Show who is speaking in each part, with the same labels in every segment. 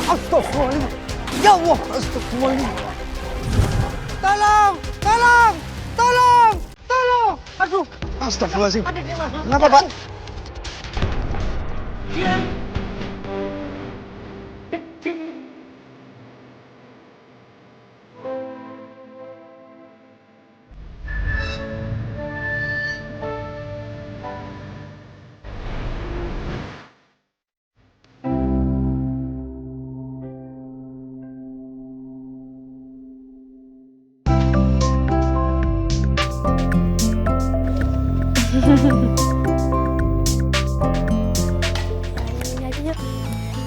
Speaker 1: Astagfirullahaladzim. Ya Allah, astagfirullahaladzim. Tolong, tolong, tolong, tolong. Aduh, astagfirullahaladzim. Kenapa, Pak?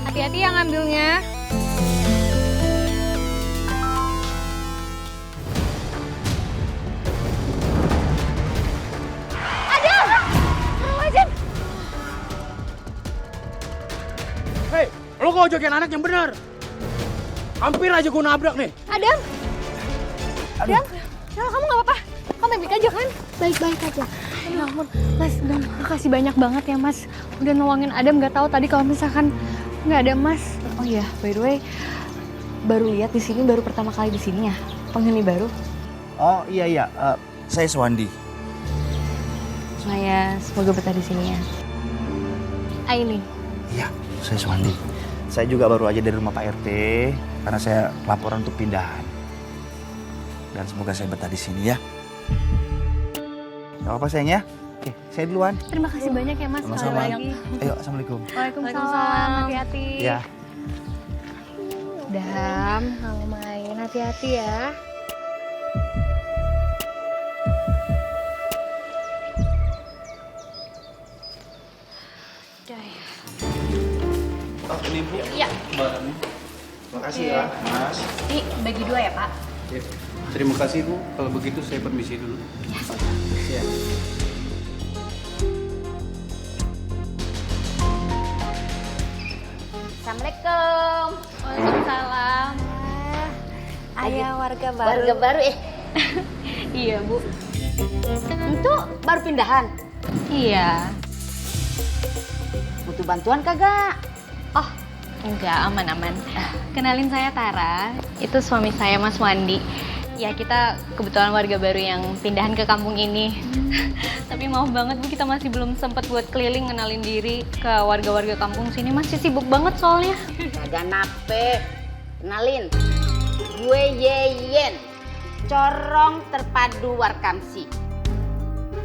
Speaker 2: Hati-hati yang ngambilnya.
Speaker 3: Hei, lo kok jokin anak yang benar. Hampir aja gue nabrak nih.
Speaker 2: Adam. Adam, Nel, kamu nggak apa-apa? Kamu baik-baik aja kan? Baik-baik aja. Ya ampun, Mas, makasih banyak banget ya Mas. Udah nolongin Adam, nggak tahu tadi kalau misalkan nggak ada Mas. Oh iya, by the way, baru lihat di sini, baru pertama kali di sini ya, penghuni baru.
Speaker 1: Oh iya, saya Swandi.
Speaker 2: Saya semoga betah di sini ya. Aini.
Speaker 1: Iya, saya Swandi. Saya juga baru aja dari rumah Pak RT karena saya laporan untuk pindahan. Dan semoga saya betah di sini ya. Gak apa-apa sayang ya. Oke, saya duluan.
Speaker 2: Terima kasih banyak ya Mas.
Speaker 1: Sama-sama.
Speaker 2: Sekali lagi.
Speaker 1: Ayo, assalamualaikum.
Speaker 2: Waalaikumsalam. Hati-hati.
Speaker 1: Ya.
Speaker 2: Dam, kalau main hati-hati ya. Udah ya.
Speaker 4: Oh, ini Bu.
Speaker 2: Iya.
Speaker 4: Barang.
Speaker 1: Makasih ya, Mas.
Speaker 2: Ini bagi dua ya Pak.
Speaker 4: Ya. Terima kasih Bu. Kalau begitu saya permisi dulu. Ya.
Speaker 5: Assalamualaikum.
Speaker 2: Waalaikumsalam.
Speaker 5: Ayah warga baru.
Speaker 2: Warga baru Iya Bu.
Speaker 5: Itu baru pindahan.
Speaker 2: Iya.
Speaker 5: Butuh bantuan kagak?
Speaker 2: Oh, enggak, aman-aman. Kenalin saya Tara, itu suami saya Mas Wandi. Ya kita kebetulan warga baru yang pindahan ke kampung ini. Tapi maaf banget Bu, kita masih belum sempat buat keliling kenalin diri ke warga-warga kampung sini. Masih sibuk banget soalnya.
Speaker 5: Kagak nape. Kenalin. Gue Yeyen. Corong terpadu Warkamsi.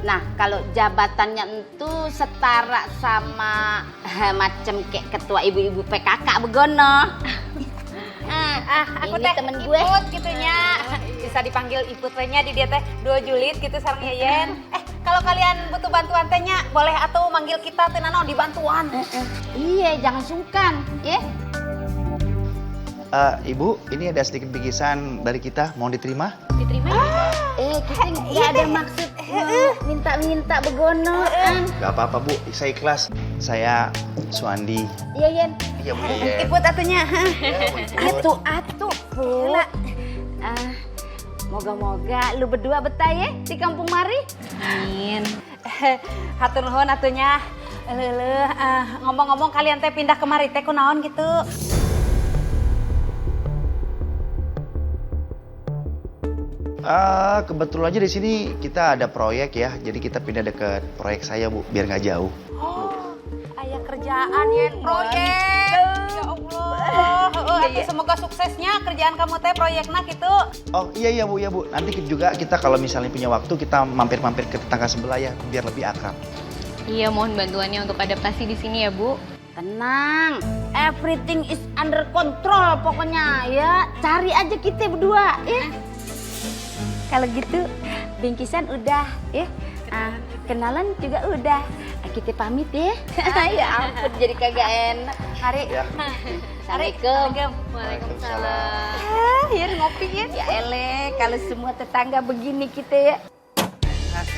Speaker 5: Nah, kalau jabatannya itu setara sama macem kayak ketua ibu-ibu PKK begono.
Speaker 6: Aku
Speaker 5: Ini
Speaker 6: teh
Speaker 5: temen gue.
Speaker 6: Iput gitunya. Bisa dipanggil Iput we nya di dia teh 2 Julid gitu sareng Yeyen. Kalau kalian butuh bantuan tehnya boleh atuh manggil kita teh nanon dibantuan.
Speaker 5: Iya, jangan sungkan, ya.
Speaker 1: Ibu, ini ada sedikit bingkisan dari kita, mau diterima?
Speaker 2: Diterima ya?
Speaker 5: Kita nggak ada maksud minta-minta begono.
Speaker 1: Gak apa-apa Bu, saya ikhlas. Saya Swandi.
Speaker 5: Iya, Yen.
Speaker 1: Iya Bu, iya.
Speaker 6: Iput atunya.
Speaker 5: Atuh, Bu. Moga-moga lu berdua betah ya di kampung mari.
Speaker 2: Amin.
Speaker 6: Hatur nuhun atunya. Ngomong-ngomong kalian teh pindah kemari teh kunaon gitu.
Speaker 1: Kebetulan aja di sini kita ada proyek ya, jadi kita pindah deket proyek saya Bu, biar nggak jauh.
Speaker 6: Oh, aya kerjaan Yen, proyek. Ya Allah. Semoga suksesnya kerjaan kamu teh proyekna gitu.
Speaker 1: Oh iya Bu, nanti juga kita kalau misalnya punya waktu kita mampir-mampir ke tetangga sebelah ya, biar lebih akrab.
Speaker 2: Iya, mohon bantuannya untuk adaptasi di sini ya Bu.
Speaker 5: Tenang, everything is under control pokoknya ya. Cari aja kita berdua ya. Kalau gitu, bingkisan udah ya. Kenalan juga udah. Kita pamit ya. Ya ampun, jadi kagak enak.
Speaker 6: Hari.
Speaker 1: Ya.
Speaker 5: Assalamualaikum.
Speaker 2: Waalaikumsalam.
Speaker 5: Ya ngopi ya. Ya ele, kalau semua tetangga begini kita ya.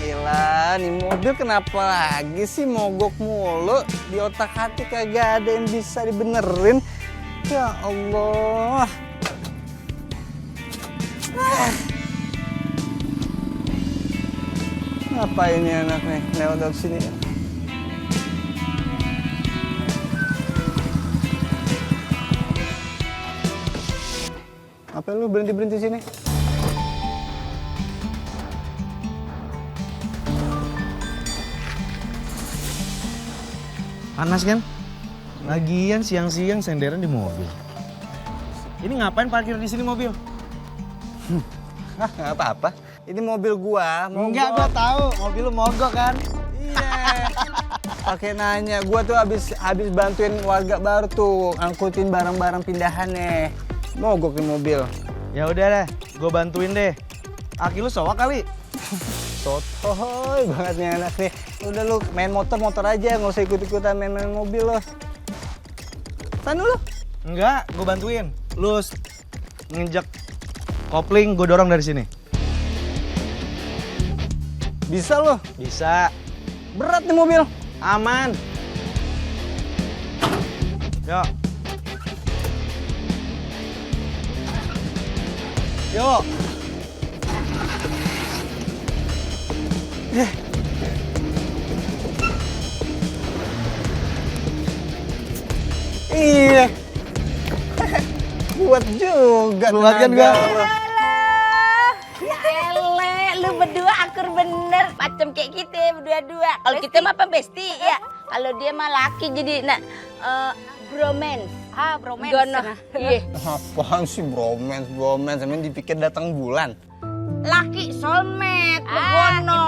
Speaker 7: Gila, nih mobil kenapa lagi sih mogok mulu? Di otak hati kagak ada yang bisa dibenerin. Ya Allah. Ngapain ini anak nih lewat sini? Ngapain lu berhenti sini?
Speaker 1: Panas kan? Lagian siang-siang senderan di mobil. Ini ngapain parkir di sini mobil?
Speaker 7: Hah, nggak apa-apa. Ini mobil gua.
Speaker 1: Enggak, gua tahu. Mobil lu mogok kan?
Speaker 7: Iya. Pakai nanya, gua tuh habis bantuin warga baru tuh angkutin barang-barang pindahannya. Mogok nih mobil.
Speaker 1: Ya udah deh, gua bantuin deh. Aki lu sowak kali.
Speaker 7: Sotoy banget nih anak nih. Udah lu main motor aja, nggak usah ikut-ikutan main mobil lo. Sana lu.
Speaker 1: Enggak, gua bantuin. Lu nginjek kopling, gua dorong dari sini.
Speaker 7: Bisa lo.
Speaker 1: Bisa.
Speaker 7: Berat nih mobil.
Speaker 1: Aman. Yuk. Yuk.
Speaker 7: Iya. Buat juga.
Speaker 1: Buat kan gua?
Speaker 5: Ya ele, lu berdua akur bener, macam kayak kita berdua-dua. Kalau kita mah pembesti ya. Kalau dia mah laki jadi bromance.
Speaker 6: Ah, bromance.
Speaker 5: Gono. Iya.
Speaker 7: Apaan sih bromance? Emang dipikir datang bulan?
Speaker 5: Laki soulmate, begono.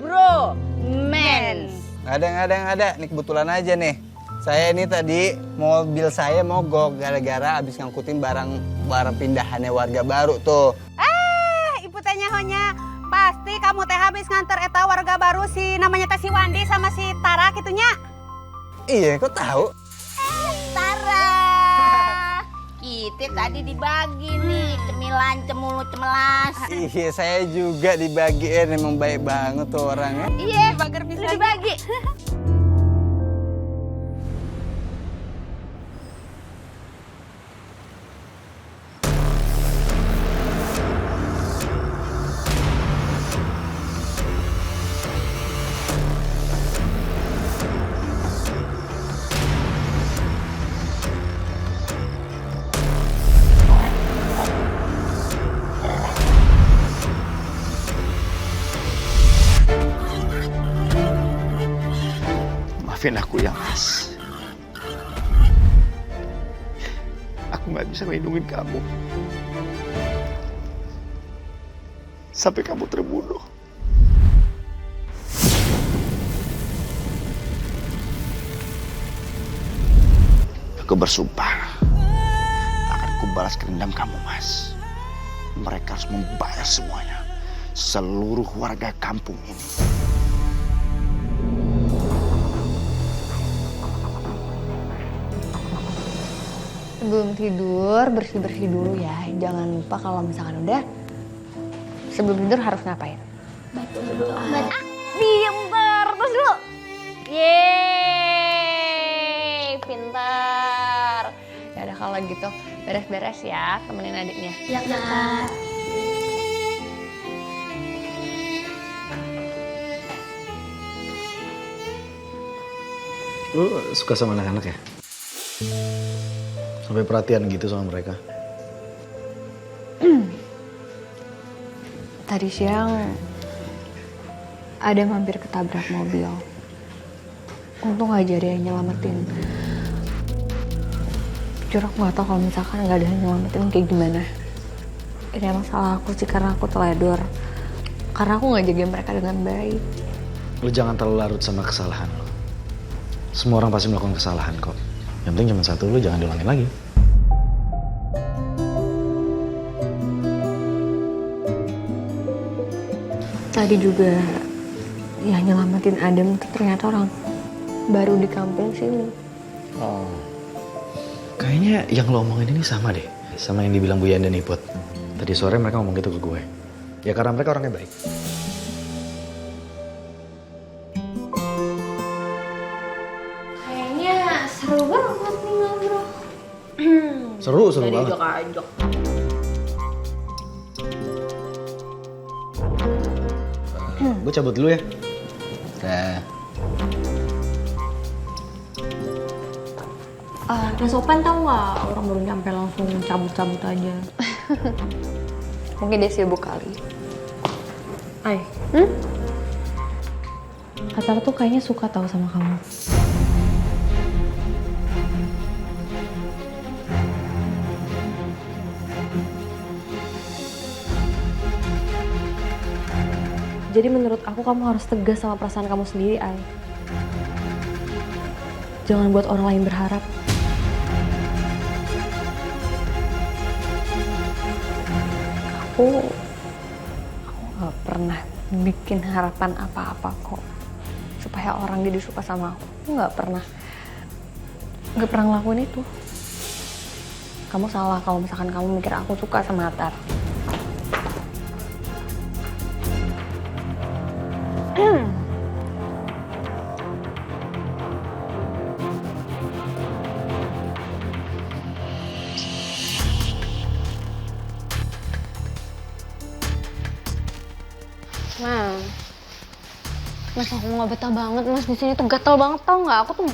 Speaker 5: Bromance.
Speaker 7: Ada. Nih kebetulan aja nih. Saya ini tadi mobil saya mogok gara-gara habis ngangkutin barang pindahannya warga baru tuh.
Speaker 6: Ibu tanya honya pasti kamu teh habis nganter eta warga baru si namanya teh si Wandi sama si Tara gitunya.
Speaker 7: Iya, kok tahu?
Speaker 5: Tara. Kita tadi dibagi nih cemilan cemelas.
Speaker 7: Iya, saya juga dibagiin, emang baik banget tuh orangnya.
Speaker 5: Iya, bager bisa dibagi.
Speaker 1: Maafin aku ya, Mas. Aku nggak bisa melindungi kamu. Sampai kamu terbunuh. Aku bersumpah akan kubalas dendam kamu, Mas. Mereka harus membayar semuanya. Seluruh warga kampung ini.
Speaker 2: Sebelum tidur, bersih-bersih dulu ya. Jangan lupa kalau misalkan udah, sebelum tidur harus ngapain?
Speaker 5: Diem terus dulu. Yeay, pintar.
Speaker 2: Ya udah kalau gitu, beres-beres ya, temenin adiknya.
Speaker 8: Ya Kak.
Speaker 1: Lu suka sama anak-anak ya? Sampai perhatian gitu sama mereka?
Speaker 2: Tadi siang ada mampir ketabrak mobil. Untung aja ada yang nyelamatin. Jujur aku gak tau kalau misalkan gak ada yang nyelamatin kayak gimana. Ini emang salah aku sih karena aku teledor. Karena aku gak jaga mereka dengan baik.
Speaker 1: Lu jangan terlalu larut sama kesalahan lo. Semua orang pasti melakukan kesalahan kok. Yang penting cuma satu, lu jangan diulangin lagi.
Speaker 2: Tadi juga yang nyelamatin Adam tuh ternyata orang baru di kampung sini.
Speaker 1: Oh. Kayaknya yang lo omongin ini sama deh. Sama yang dibilang Bu Yan dan Iput. Tadi sore mereka ngomong gitu ke gue. Ya karena mereka orangnya baik.
Speaker 2: Kayaknya seru banget nih ngobrol.
Speaker 1: Seru banget.
Speaker 2: Ajak-ajak.
Speaker 1: Gue cabut dulu ya. Dah.
Speaker 2: Gak sopan tau gak? Orang baru nyampe langsung cabut-cabut aja. Mungkin dia sibuk kali. Ay, Atar tuh kayaknya suka tahu sama kamu. Jadi menurut aku kamu harus tegas sama perasaan kamu sendiri, Ay. Jangan buat orang lain berharap. Aku gak pernah bikin harapan apa-apa kok supaya orang jadi suka sama aku. Aku gak pernah ngelakuin itu. Kamu salah kalau misalkan kamu mikir aku suka sama Atar. Mas, aku nggak betah banget mas di sini tuh, gatel banget tau nggak? Aku tuh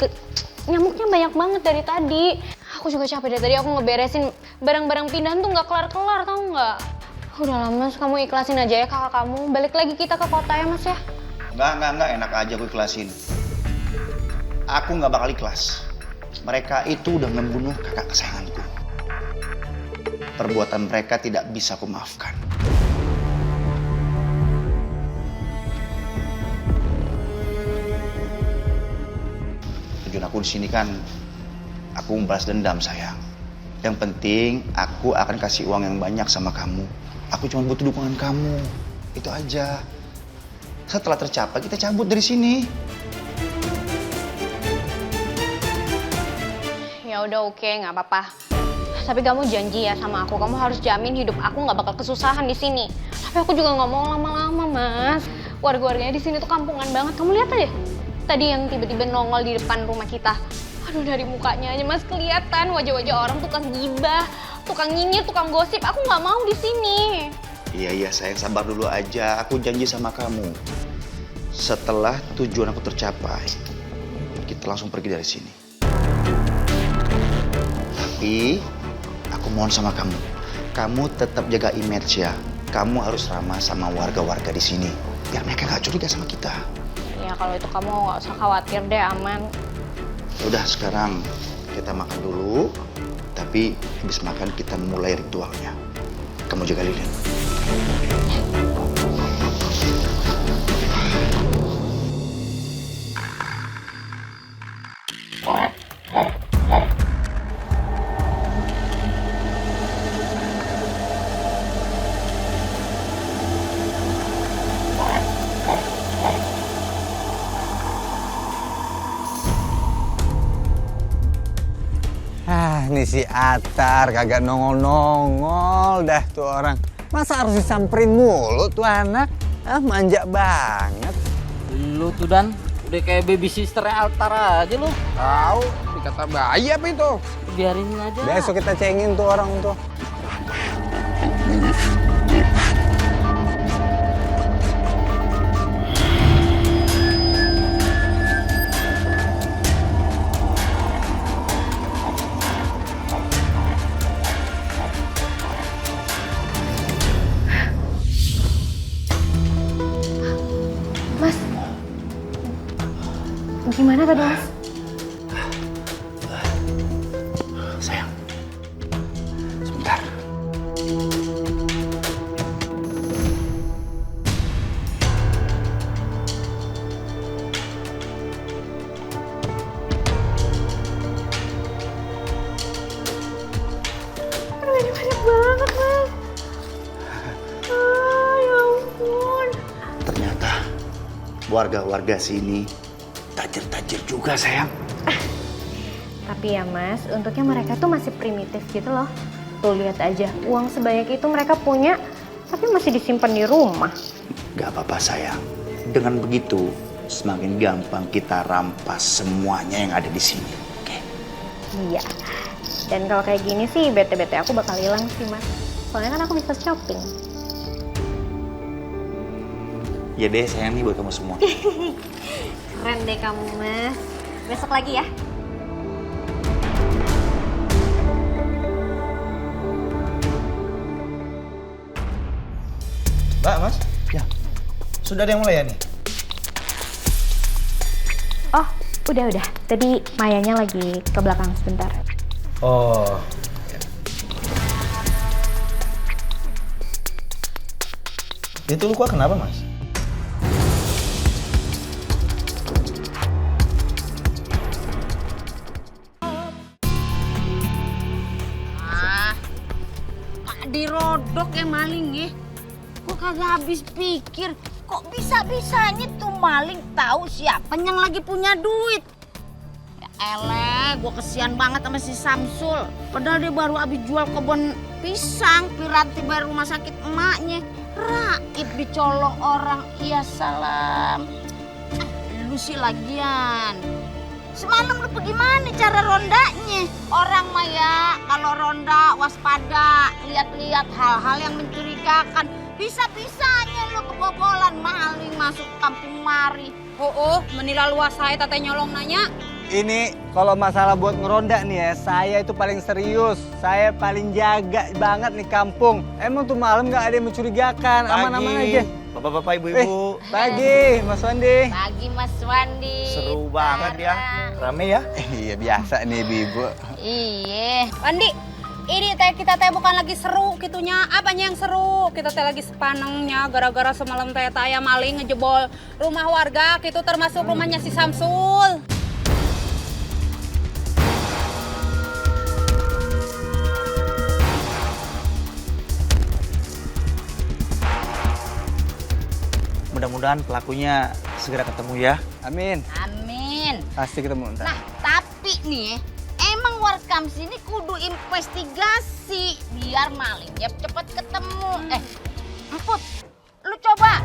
Speaker 2: nyamuknya banyak banget dari tadi. Aku juga capek dari tadi, aku ngeberesin barang-barang pindahan tuh nggak kelar-kelar tau nggak? Udahlah mas, kamu ikhlasin aja ya kakak kamu. Balik lagi kita ke kota ya mas ya.
Speaker 1: Enggak, enak aja aku ikhlasin. Aku nggak bakal ikhlas. Mereka itu udah membunuh kakak kesayanganku. Perbuatan mereka tidak bisa aku maafkan. Tujuan aku di sini kan, aku membalas dendam sayang. Yang penting aku akan kasih uang yang banyak sama kamu. Aku cuma butuh dukungan kamu, itu aja. Setelah tercapai kita cabut dari sini.
Speaker 2: Ya udah oke, nggak apa-apa. Tapi kamu janji ya sama aku, kamu harus jamin hidup aku nggak bakal kesusahan di sini. Tapi aku juga nggak mau lama-lama mas. Warga-warganya di sini tuh kampungan banget. Kamu lihat aja. Tadi yang tiba-tiba nongol di depan rumah kita. Aduh dari mukanya aja mas kelihatan wajah-wajah orang tukang gibah, tukang nyinyir, tukang gosip. Aku nggak mau di sini.
Speaker 1: Iya sayang, sabar dulu aja. Aku janji sama kamu. Setelah tujuan aku tercapai, kita langsung pergi dari sini. Tapi aku mohon sama kamu, kamu tetap jaga image ya. Kamu harus ramah sama warga-warga di sini, biar mereka nggak curiga sama kita.
Speaker 2: Ya kalau itu kamu nggak usah khawatir deh, aman.
Speaker 1: Udah sekarang kita makan dulu, tapi habis makan kita mulai ritualnya. Kamu jaga lilin.
Speaker 7: Ini si Atar kagak nongol-nongol dah tuh orang. Masa harus disamperin mulu tuh anak? Manja banget.
Speaker 3: Lu tuh Dan, udah kayak baby sisternya Atar aja lu.
Speaker 7: Tahu, dikata bayi apa itu?
Speaker 3: Biarin aja.
Speaker 7: Besok kita cengin tuh orang tuh.
Speaker 2: Gimana tadi mas?
Speaker 1: Sayang, sebentar.
Speaker 2: Aduh ini banyak banget mas. Ya ampun.
Speaker 1: Ternyata warga-warga sini tajir juga sayang.
Speaker 2: Tapi ya mas, untuknya mereka tuh masih primitif gitu loh. Tuh lihat aja, uang sebanyak itu mereka punya, tapi masih disimpan di rumah.
Speaker 1: Gak apa-apa sayang. Dengan begitu, semakin gampang kita rampas semuanya yang ada di sini. Oke?
Speaker 2: Iya. Dan kalau kayak gini sih, bete-bete aku bakal hilang sih mas. Soalnya kan aku bisa shopping.
Speaker 1: Ya deh sayang, nih buat kamu semua.
Speaker 2: Keren deh kamu mas. Besok lagi ya.
Speaker 1: Sudah ada yang mulai ya nih?
Speaker 2: Oh, udah. Tadi Mayanya lagi ke belakang sebentar.
Speaker 1: Oh. Itu luka kenapa, Mas?
Speaker 5: Dirodok ya maling ya. Gue kagak habis pikir. Kok bisa-bisanya tuh maling tahu siapa yang lagi punya duit. Ya elah, gue kesian banget sama si Samsul. Padahal dia baru habis jual kebun pisang. Piranti baru rumah sakit emaknya. Raib dicolong orang. Iya salam. Lu sih lagian. Semalam lu bagaimana cara rondanya? Orang mah ya kalau ronda waspada, lihat-lihat hal-hal yang mencurigakan. Bisa-bisanya lu kebobolan maling masuk kampung mari.
Speaker 6: Menilai luas saya tete nyolong nanya.
Speaker 7: Ini kalau masalah buat ngeronda nih ya, saya itu paling serius. Saya paling jaga banget nih kampung. Emang tuh malam nggak ada yang mencurigakan, aman-aman aja.
Speaker 1: Bapak-bapak, ibu-ibu.
Speaker 7: Pagi, Mas Wandi.
Speaker 5: Pagi Mas Wandi.
Speaker 1: Seru banget ya. Rame ya?
Speaker 7: Iya biasa nih ibu-ibu.
Speaker 5: Iya.
Speaker 6: Wandi, ini teh kita teh bukan lagi seru gitunya. Apanya yang seru? Kita teh lagi sepanengnya gara-gara semalam teh taya maling ngejebol rumah warga gitu termasuk rumahnya si Samsul.
Speaker 1: Mudah-mudahan pelakunya segera ketemu ya.
Speaker 7: Amin.
Speaker 5: Amin.
Speaker 7: Pasti ketemu ntar.
Speaker 5: Nah, tapi nih, emang warkam sini kudu investigasi biar malingnya cepat ketemu. Emput, lu coba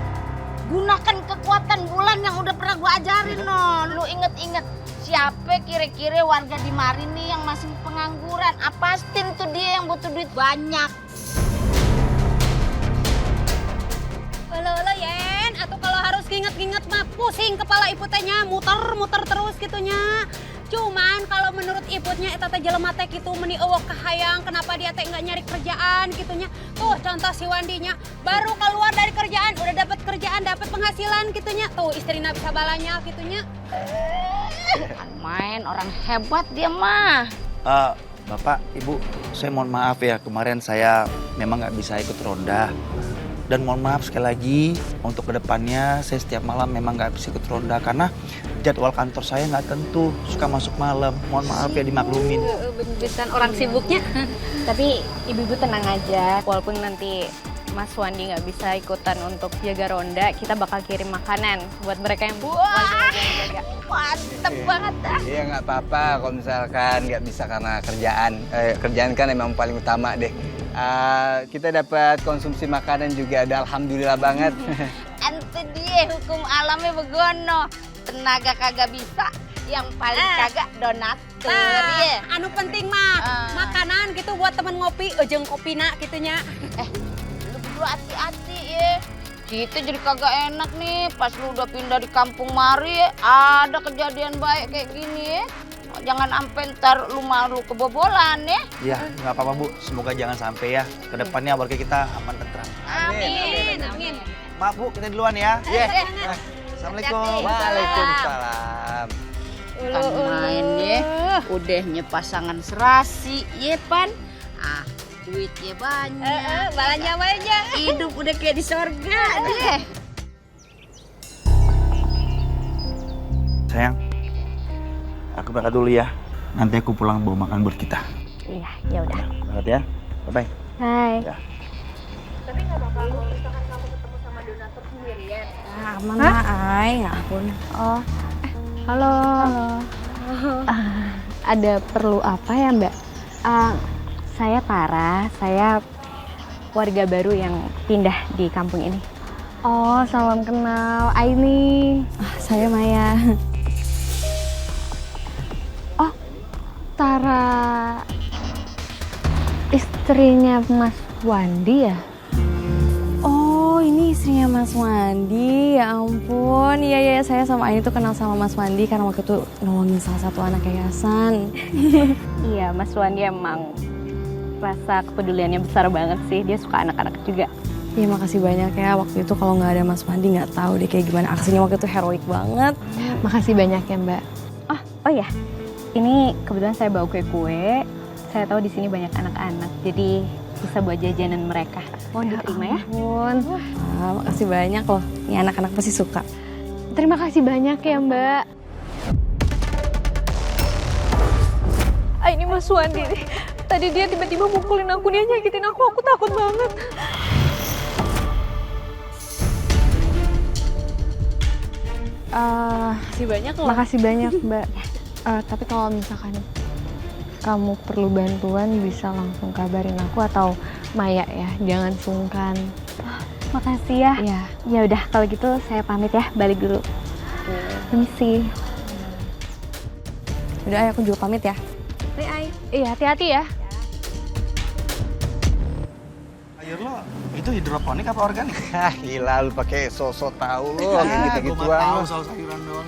Speaker 5: gunakan kekuatan bulan yang udah pernah gua ajarin no. Lu inget-inget siapa kira-kira warga di mari nih yang masih pengangguran. Pastiin tuh dia yang butuh duit banyak.
Speaker 6: Olo Yen, atau kalau harus nginget-nginget mah pusing kepala iputnya muter-muter terus gitunya. Cuman kalau menurut ibutnya eta teh jelema teh kitu meni eueuh kahayang kenapa dia teh enggak nyari kerjaan gitunya. Tuh contoh si Wandinya baru keluar dari kerjaan udah dapat kerjaan, dapat penghasilan gitunya. Tuh istrina bisa balanya gitunya.
Speaker 5: Main orang hebat dia mah.
Speaker 1: Bapak, Ibu, saya mohon maaf ya kemarin saya memang nggak bisa ikut ronda. Dan mohon maaf sekali lagi untuk kedepannya saya setiap malam memang nggak bisa ikut ronda karena jadwal kantor saya nggak tentu, suka masuk malam. Mohon maaf ya dimaklumin.
Speaker 6: Bukan orang sibuknya.
Speaker 2: Tapi ibu-ibu tenang aja, walaupun nanti Mas Wandi nggak bisa ikutan untuk jaga ronda, kita bakal kirim makanan buat mereka yang jaga.
Speaker 5: Mantep banget dah.
Speaker 7: Iya nggak apa-apa kalau misalkan nggak bisa karena kerjaan. Kerjaan kan emang paling utama deh. Kita dapat konsumsi makanan juga ada alhamdulillah banget.
Speaker 5: Ente dia hukum alamnya begono. Tenaga kagak bisa, yang paling kagak donatur ya.
Speaker 6: Anu penting mah makanan gitu buat temen ngopi, ojeng kopina gitunya.
Speaker 5: Lu berdua hati-hati ya. Kita jadi kagak enak nih pas lu udah pindah di kampung mari ya. Ada kejadian baik kayak gini ya. Jangan sampai ntar lu malu kebobolan ya.
Speaker 1: Iya, nggak apa-apa Bu. Semoga jangan sampai ya. Kedepannya warga kita aman tentram.
Speaker 5: Amin.
Speaker 1: Maaf Bu, kita duluan ya.
Speaker 7: Iya.
Speaker 1: Assalamualaikum.
Speaker 7: Waalaikumsalam.
Speaker 5: Kan main ya. Udahnya pasangan serasi ya Pan. Duitnya banyak.
Speaker 6: Balanya banyak.
Speaker 5: Hidup udah kayak di sorga deh.
Speaker 1: Sayang, aku berangkat dulu ya. Nanti aku pulang bawa makan buat kita.
Speaker 2: Iya, ya udah.
Speaker 1: Berangkat ya. Bye-bye.
Speaker 2: Hai.
Speaker 1: Ya.
Speaker 2: Tapi nggak apa-apa kalau misalkan kamu ketemu sama donatur sendirian. Aman lah, Ay. Ya ampun. Oh, halo. Ada perlu apa ya, Mbak? Saya Tara, saya warga baru yang pindah di kampung ini. Oh, salam kenal. Aini. Saya Maya. Oh, Tara istrinya Mas Wandi ya? Oh, ini istrinya Mas Wandi. Ya ampun. Iya, saya sama Aini tuh kenal sama Mas Wandi karena waktu itu nolongin salah satu anak yayasan. Iya, Mas Wandi emang rasa kepeduliannya besar banget sih. Dia suka anak-anak juga. Iya makasih banyak ya, waktu itu kalau nggak ada Mas Mandi nggak tahu deh kayak gimana aksinya waktu itu, heroik banget. Makasih banyak ya Mbak.
Speaker 8: Oh ya, ini kebetulan saya bawa kue-kue. Saya tahu di sini banyak anak-anak, jadi bisa buat jajanan mereka. Mohon diterima ya.
Speaker 2: Ampun. Wah, makasih banyak loh. Ini anak-anak pasti suka. Terima kasih banyak ya Mbak. Ini Mas Wandi nih. Tadi dia tiba-tiba mukulin aku, dia nyakitin aku takut banget. Makasih banyak loh. Makasih banyak Mbak. Tapi kalau misalkan kamu perlu bantuan bisa langsung kabarin aku atau Maya ya, jangan sungkan.
Speaker 8: Makasih ya.
Speaker 2: Iya.
Speaker 8: Ya udah kalau gitu saya pamit ya, balik dulu. Permisi.
Speaker 2: Udah, ayo aku juga pamit ya. Iya, hati-hati ya.
Speaker 1: Air lo itu hidroponik apa organik?
Speaker 7: Hah, gila lu pakai sosok tahu lu kayak
Speaker 1: Gue
Speaker 7: gitu-gituan.
Speaker 1: mah tahu
Speaker 7: lu.
Speaker 1: soal sayuran doang.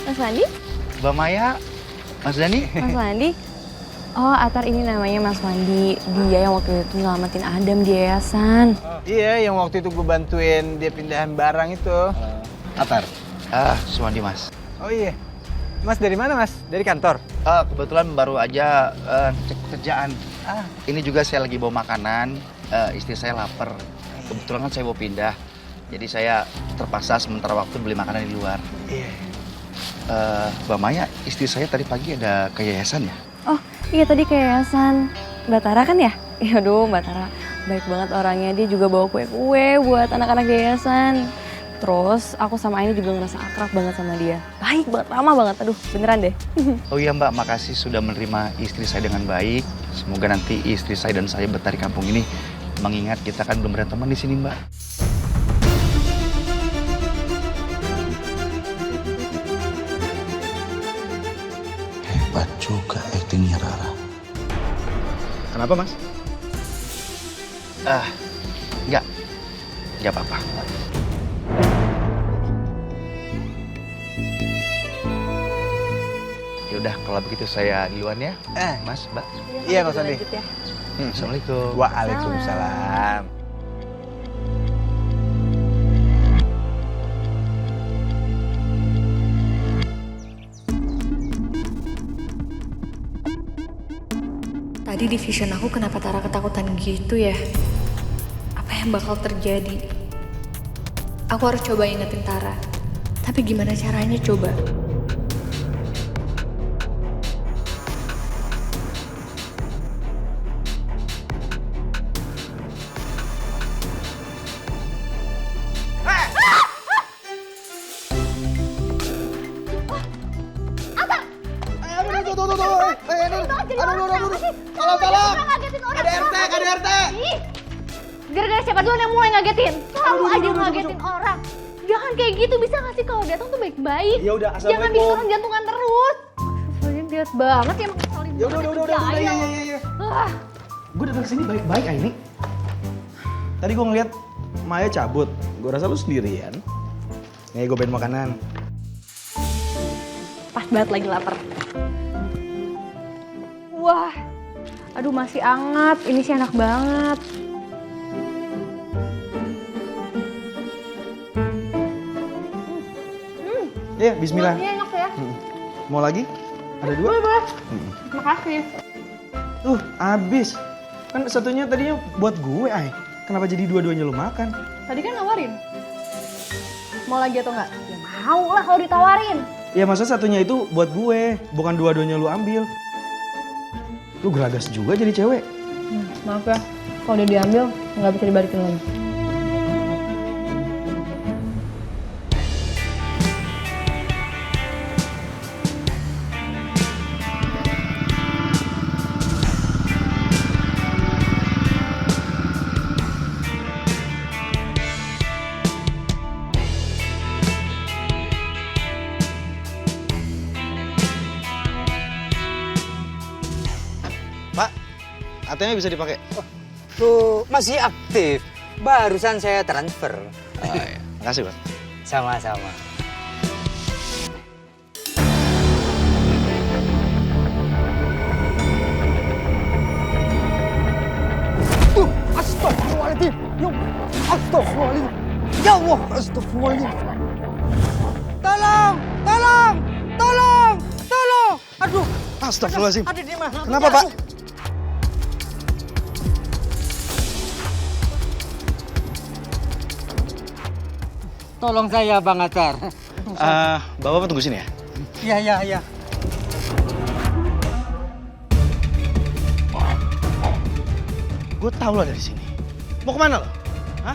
Speaker 2: Mas Wandi?
Speaker 1: Mbak Maya, Mas Dani.
Speaker 2: Mas Wandi? Oh, Atar ini namanya Mas Wandi. Dia yang waktu itu nyelamatin Adam di yayasan.
Speaker 7: Iya, yang waktu itu gue bantuin dia pindahan barang itu.
Speaker 1: Atar. Suwandi Mas.
Speaker 7: Oh iya. Mas dari mana Mas? Dari kantor?
Speaker 1: Kebetulan baru aja cek kerjaan. Ini juga saya lagi bawa makanan. Istri saya lapar. Kebetulan kan saya mau pindah. Jadi saya terpaksa sementara waktu beli makanan di luar.
Speaker 7: Iya.
Speaker 1: Mbak Maya, istri saya tadi pagi ada ke yayasan ya?
Speaker 2: Oh, iya tadi ke yayasan. Mbak Tara kan ya? Iya, aduh Mbak Tara baik banget orangnya. Dia juga bawa kue-kue buat anak-anak di yayasan. Terus aku sama ini juga ngerasa akrab banget sama dia. Baik banget, ramah banget. Aduh, beneran deh.
Speaker 1: Oh iya Mbak, makasih sudah menerima istri saya dengan baik. Semoga nanti istri saya dan saya betah di kampung ini. Mengingat kita kan belum ada teman di sini Mbak. Hebat juga aktingnya Rara.
Speaker 3: Kenapa, Mas?
Speaker 1: Enggak apa-apa. Yaudah, kalau begitu saya duluan ya, Mas, Mbak.
Speaker 7: Iya Mas Andi.
Speaker 2: Lanjut ya.
Speaker 1: Assalamualaikum.
Speaker 7: Waalaikumsalam.
Speaker 2: Tadi di vision aku kenapa Tara ketakutan gitu ya? Apa yang bakal terjadi? Aku harus coba ingetin Tara. Tapi gimana caranya coba?
Speaker 5: Gara-gara siapa duluan yang mulai ngagetin? Selalu aja ngagetin orang. Jangan kayak gitu, bisa gak sih kalau datang tuh baik-baik?
Speaker 3: Ya udah,
Speaker 5: Jangan bikin orang jantungan terus. Soalnya lihat banget ya, emang kesalin
Speaker 3: Ya
Speaker 5: banget
Speaker 3: udah,
Speaker 5: kerjanya.
Speaker 3: iya.
Speaker 5: Ah,
Speaker 3: Gue datang ke sini baik-baik ini. Tadi gue ngeliat Maya cabut. Gue rasa lu sendirian. Nih gue pengen makanan.
Speaker 2: Pas banget lagi lapar. Wah, aduh masih anget. Ini sih enak banget.
Speaker 3: Iya, bismillah.
Speaker 5: ini enak ya.
Speaker 3: Mau lagi? Ada dua?
Speaker 5: Makasih.
Speaker 3: Abis. Kan satunya tadinya buat gue, Ay. Kenapa jadi dua-duanya lu makan?
Speaker 2: Tadi kan nawarin. Mau lagi atau enggak?
Speaker 5: Ya mau lah kalau ditawarin.
Speaker 3: Ya masa satunya itu buat gue, bukan dua-duanya lu ambil. Lu geragas juga jadi cewek.
Speaker 2: Maaf ya, kalau udah diambil nggak bisa dibalikin lagi.
Speaker 7: Pak, ATM bisa dipakai?
Speaker 9: Tuh, masih aktif. Barusan saya transfer.
Speaker 1: Makasih, Pak.
Speaker 9: Sama-sama. Astagfirullahaladzim. Yuk, Astagfirullahaladzim. Ya Allah, astagfirullahaladzim. Tolong, tolong, tolong, tolong. Aduh.
Speaker 3: Astagfirullahaladzim.
Speaker 9: Aduh, di mana?
Speaker 3: Kenapa, Pak?
Speaker 9: Tolong saya, Bang Acar.
Speaker 3: Bapak tunggu sini ya.
Speaker 9: Iya, iya, iya.
Speaker 3: Gue tahu lo dari sini. Mau kemana lo? Hah?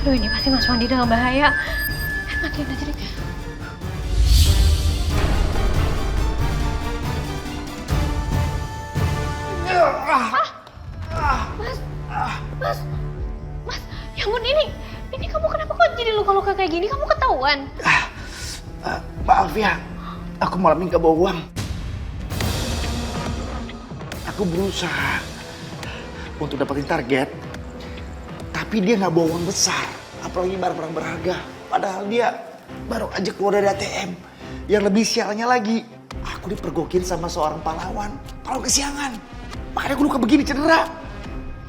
Speaker 2: Aduh, ini pasti Mas Wandi dalam bahaya. Matiin aja deh. Mas, ya ampun ini kamu kenapa kok jadi luka-luka kayak gini? Kamu ketahuan?
Speaker 1: Maaf ya, aku malam ini gak bawa uang. Aku berusaha untuk dapetin target, tapi dia nggak bawa uang besar, apalagi barang-barang berharga. Padahal dia baru aja keluar dari ATM. Yang lebih sialnya lagi, aku dipergokin sama seorang pahlawan. Kalau kesiangan, makanya aku luka begini, cedera.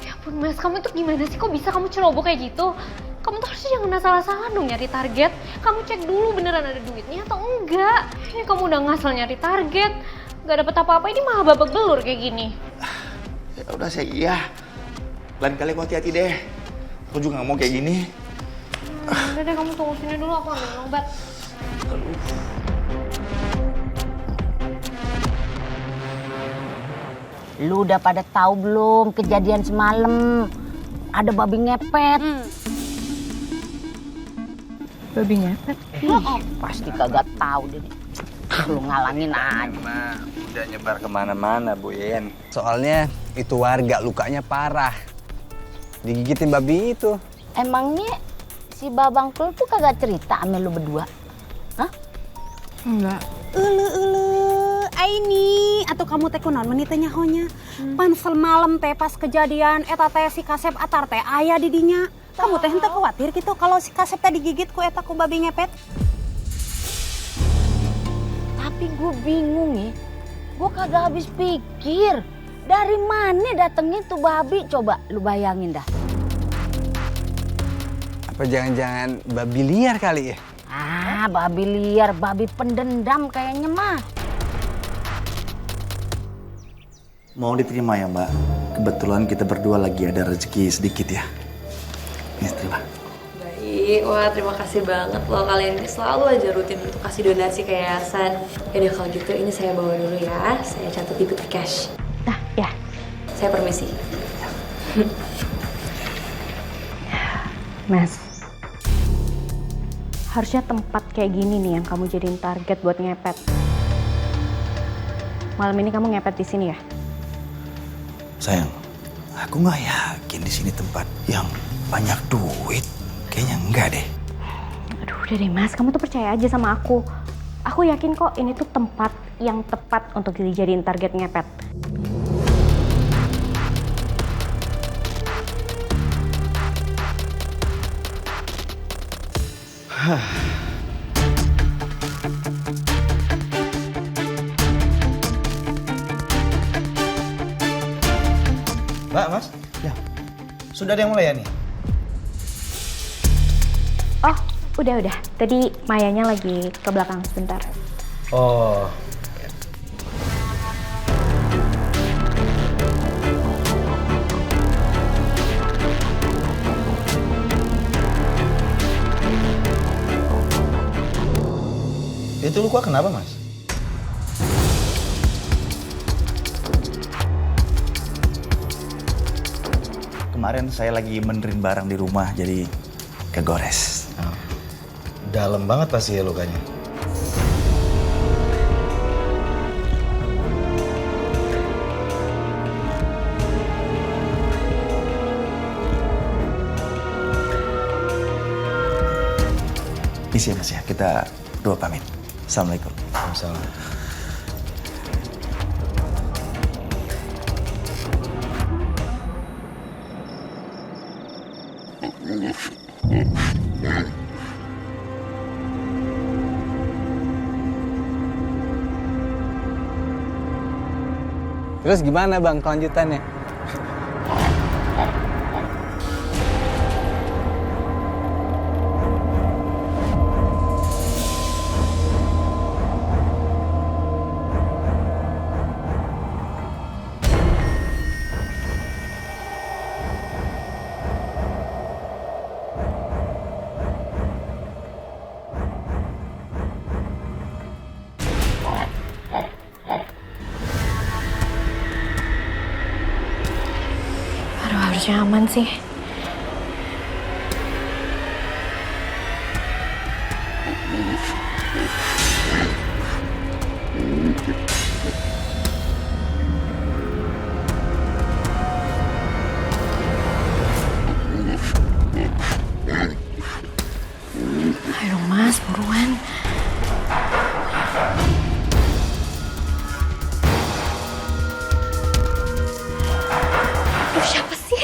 Speaker 2: Ya ampun Mas, kamu itu gimana sih? Kok bisa kamu ceroboh kayak gitu? Kamu tuh harusnya jangan salah-salah dong nyari target. Kamu cek dulu beneran ada duitnya atau enggak. Ini kamu udah ngasal nyari target, nggak dapet apa-apa, ini malah babak belur kayak gini.
Speaker 1: Ya udah saya iya. Lain kali aku hati-hati deh. Aku juga nggak mau kayak gini.
Speaker 2: Udah deh, kamu tunggu sini dulu, aku ambil obat.
Speaker 5: Lu udah pada tahu belum kejadian semalam? Ada babi ngepet.
Speaker 8: Babi ngepet?
Speaker 5: Pasti kagak tahu deh. Lu ngalangin aja.
Speaker 7: Mah, udah nyebar kemana-mana, Bu Yen. Soalnya itu warga lukanya parah. Digigitin babi itu.
Speaker 5: Emangnya si Babang Kul tuh kagak cerita sama lu berdua? Hah?
Speaker 8: Enggak.
Speaker 6: Aini atau kamu teh kunaon meuni teh nyahonya. Pan semalam teh pas kejadian eta teh si Kasep atar teh aya di dinya. Kamu teh henteu khawatir gitu kalau si Kasep teh digigit ku eta ku babi ngepet?
Speaker 5: Tapi gue bingung ya. Gue kagak habis pikir. Dari mana datengnya tuh babi? Coba lu bayangin dah.
Speaker 7: Apa jangan-jangan babi liar kali ya?
Speaker 5: Ah, babi liar, babi pendendam kayaknya mah.
Speaker 1: Mau diterima ya Mbak. Kebetulan kita berdua lagi ada rezeki sedikit ya. Nih terima.
Speaker 10: Baik, wah terima kasih banget loh, kalian ini selalu aja rutin untuk kasih donasi ke yayasan. Yaudah kalau gitu ini saya bawa dulu ya, saya catat di peti cash.
Speaker 8: Nah, ya.
Speaker 10: Saya permisi.
Speaker 8: Mas, harusnya tempat kayak gini nih yang kamu jadiin target buat ngepet. Malam ini kamu ngepet di sini ya?
Speaker 1: Sayang, aku nggak yakin di sini tempat yang banyak duit. Kayaknya enggak deh.
Speaker 8: Aduh, udah deh Mas, kamu tuh percaya aja sama aku. Aku yakin kok ini tuh tempat yang tepat untuk dijadiin target ngepet.
Speaker 3: Mbak, Mas? Ya. Sudah ada yang mulai ya nih?
Speaker 8: Oh, udah. Tadi Mayanya lagi ke belakang sebentar.
Speaker 3: Oh. Itu luka kenapa, Mas?
Speaker 1: Kemarin saya lagi benerin barang di rumah jadi kegores.
Speaker 3: Oh. Dalam banget pasti ya lukanya.
Speaker 1: Misi ya Mas ya, kita berdua pamit. Assalamualaikum.
Speaker 3: Waalaikumsalam.
Speaker 7: Terus gimana Bang kelanjutannya?
Speaker 10: Aduh, harusnya aman sih. Ayo Mas, buruan. Aduh, siapa sih?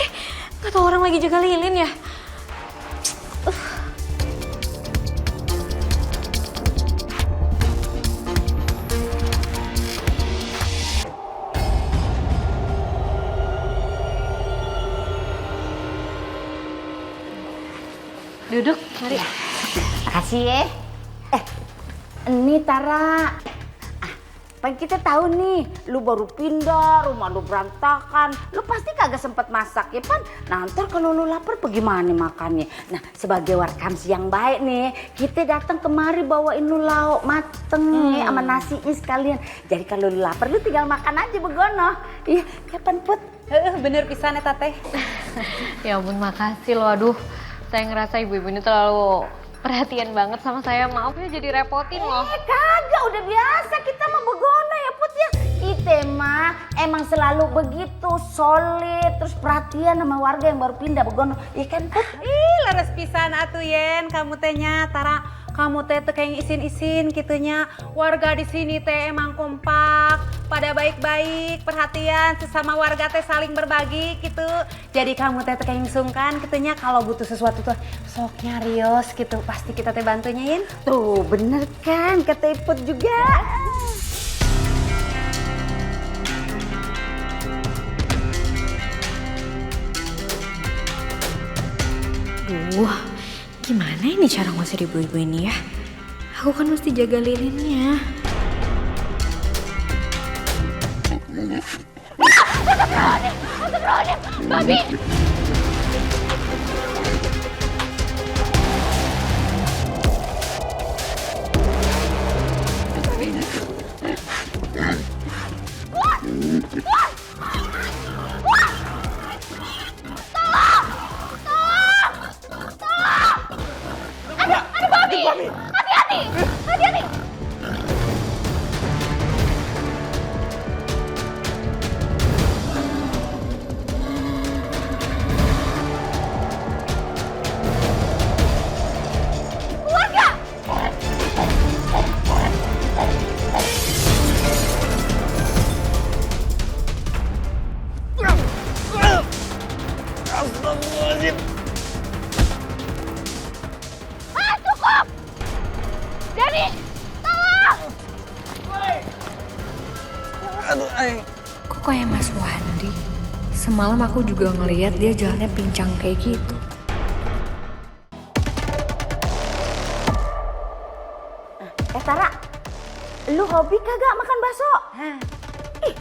Speaker 10: Gak tau orang lagi jaga lilin ya?
Speaker 8: Duduk, mari.
Speaker 5: Makasih ya. Ini Tara. Pengen kita tahu nih, lu baru pindah, rumah lu berantakan, lu pasti kagak sempet masak ya Pan? Nah ntar kalau lu lapar bagaimana makannya? Nah sebagai warkam siang baik nih, kita datang kemari bawain lu lauk mateng ya, sama nasinya sekalian. Jadi kalau lu lapar lu tinggal makan aja begono. Iya, kapan Put?
Speaker 6: Bener pisan eta teh.
Speaker 8: Ya ampun, makasih loh. Aduh, saya ngerasa ibu-ibu ini terlalu perhatian banget sama saya. Maaf ya jadi repotin loh.
Speaker 5: Kagak, udah biasa kita mah begono ya Put ya. Kita mah emang selalu begitu, solid, terus perhatian sama warga yang baru pindah begono. Iya kan Put?
Speaker 6: Ih, leres pisan atuh Yen, kamu tehnya Tara. Kamu teh kayak isin-isin gitunya. Warga di sini teh emang kompak, pada baik-baik, perhatian sesama warga teh saling berbagi gitu. Jadi kamu teh kayak sungkan gitunya kalau butuh sesuatu tuh sok nyarios gitu. Pasti kita teh bantunya Yin.
Speaker 5: Tuh bener kan kata Iput juga.
Speaker 10: Duh, gimana ini cara ngusir ibu-ibu ini ya? Aku kan mesti jaga lilinnya.
Speaker 2: Babi!
Speaker 10: Kok kayak Mas Wandi? Semalam aku juga ngeliat dia jalannya pincang kayak gitu.
Speaker 5: Tara, lu hobi kagak makan bakso? Ih,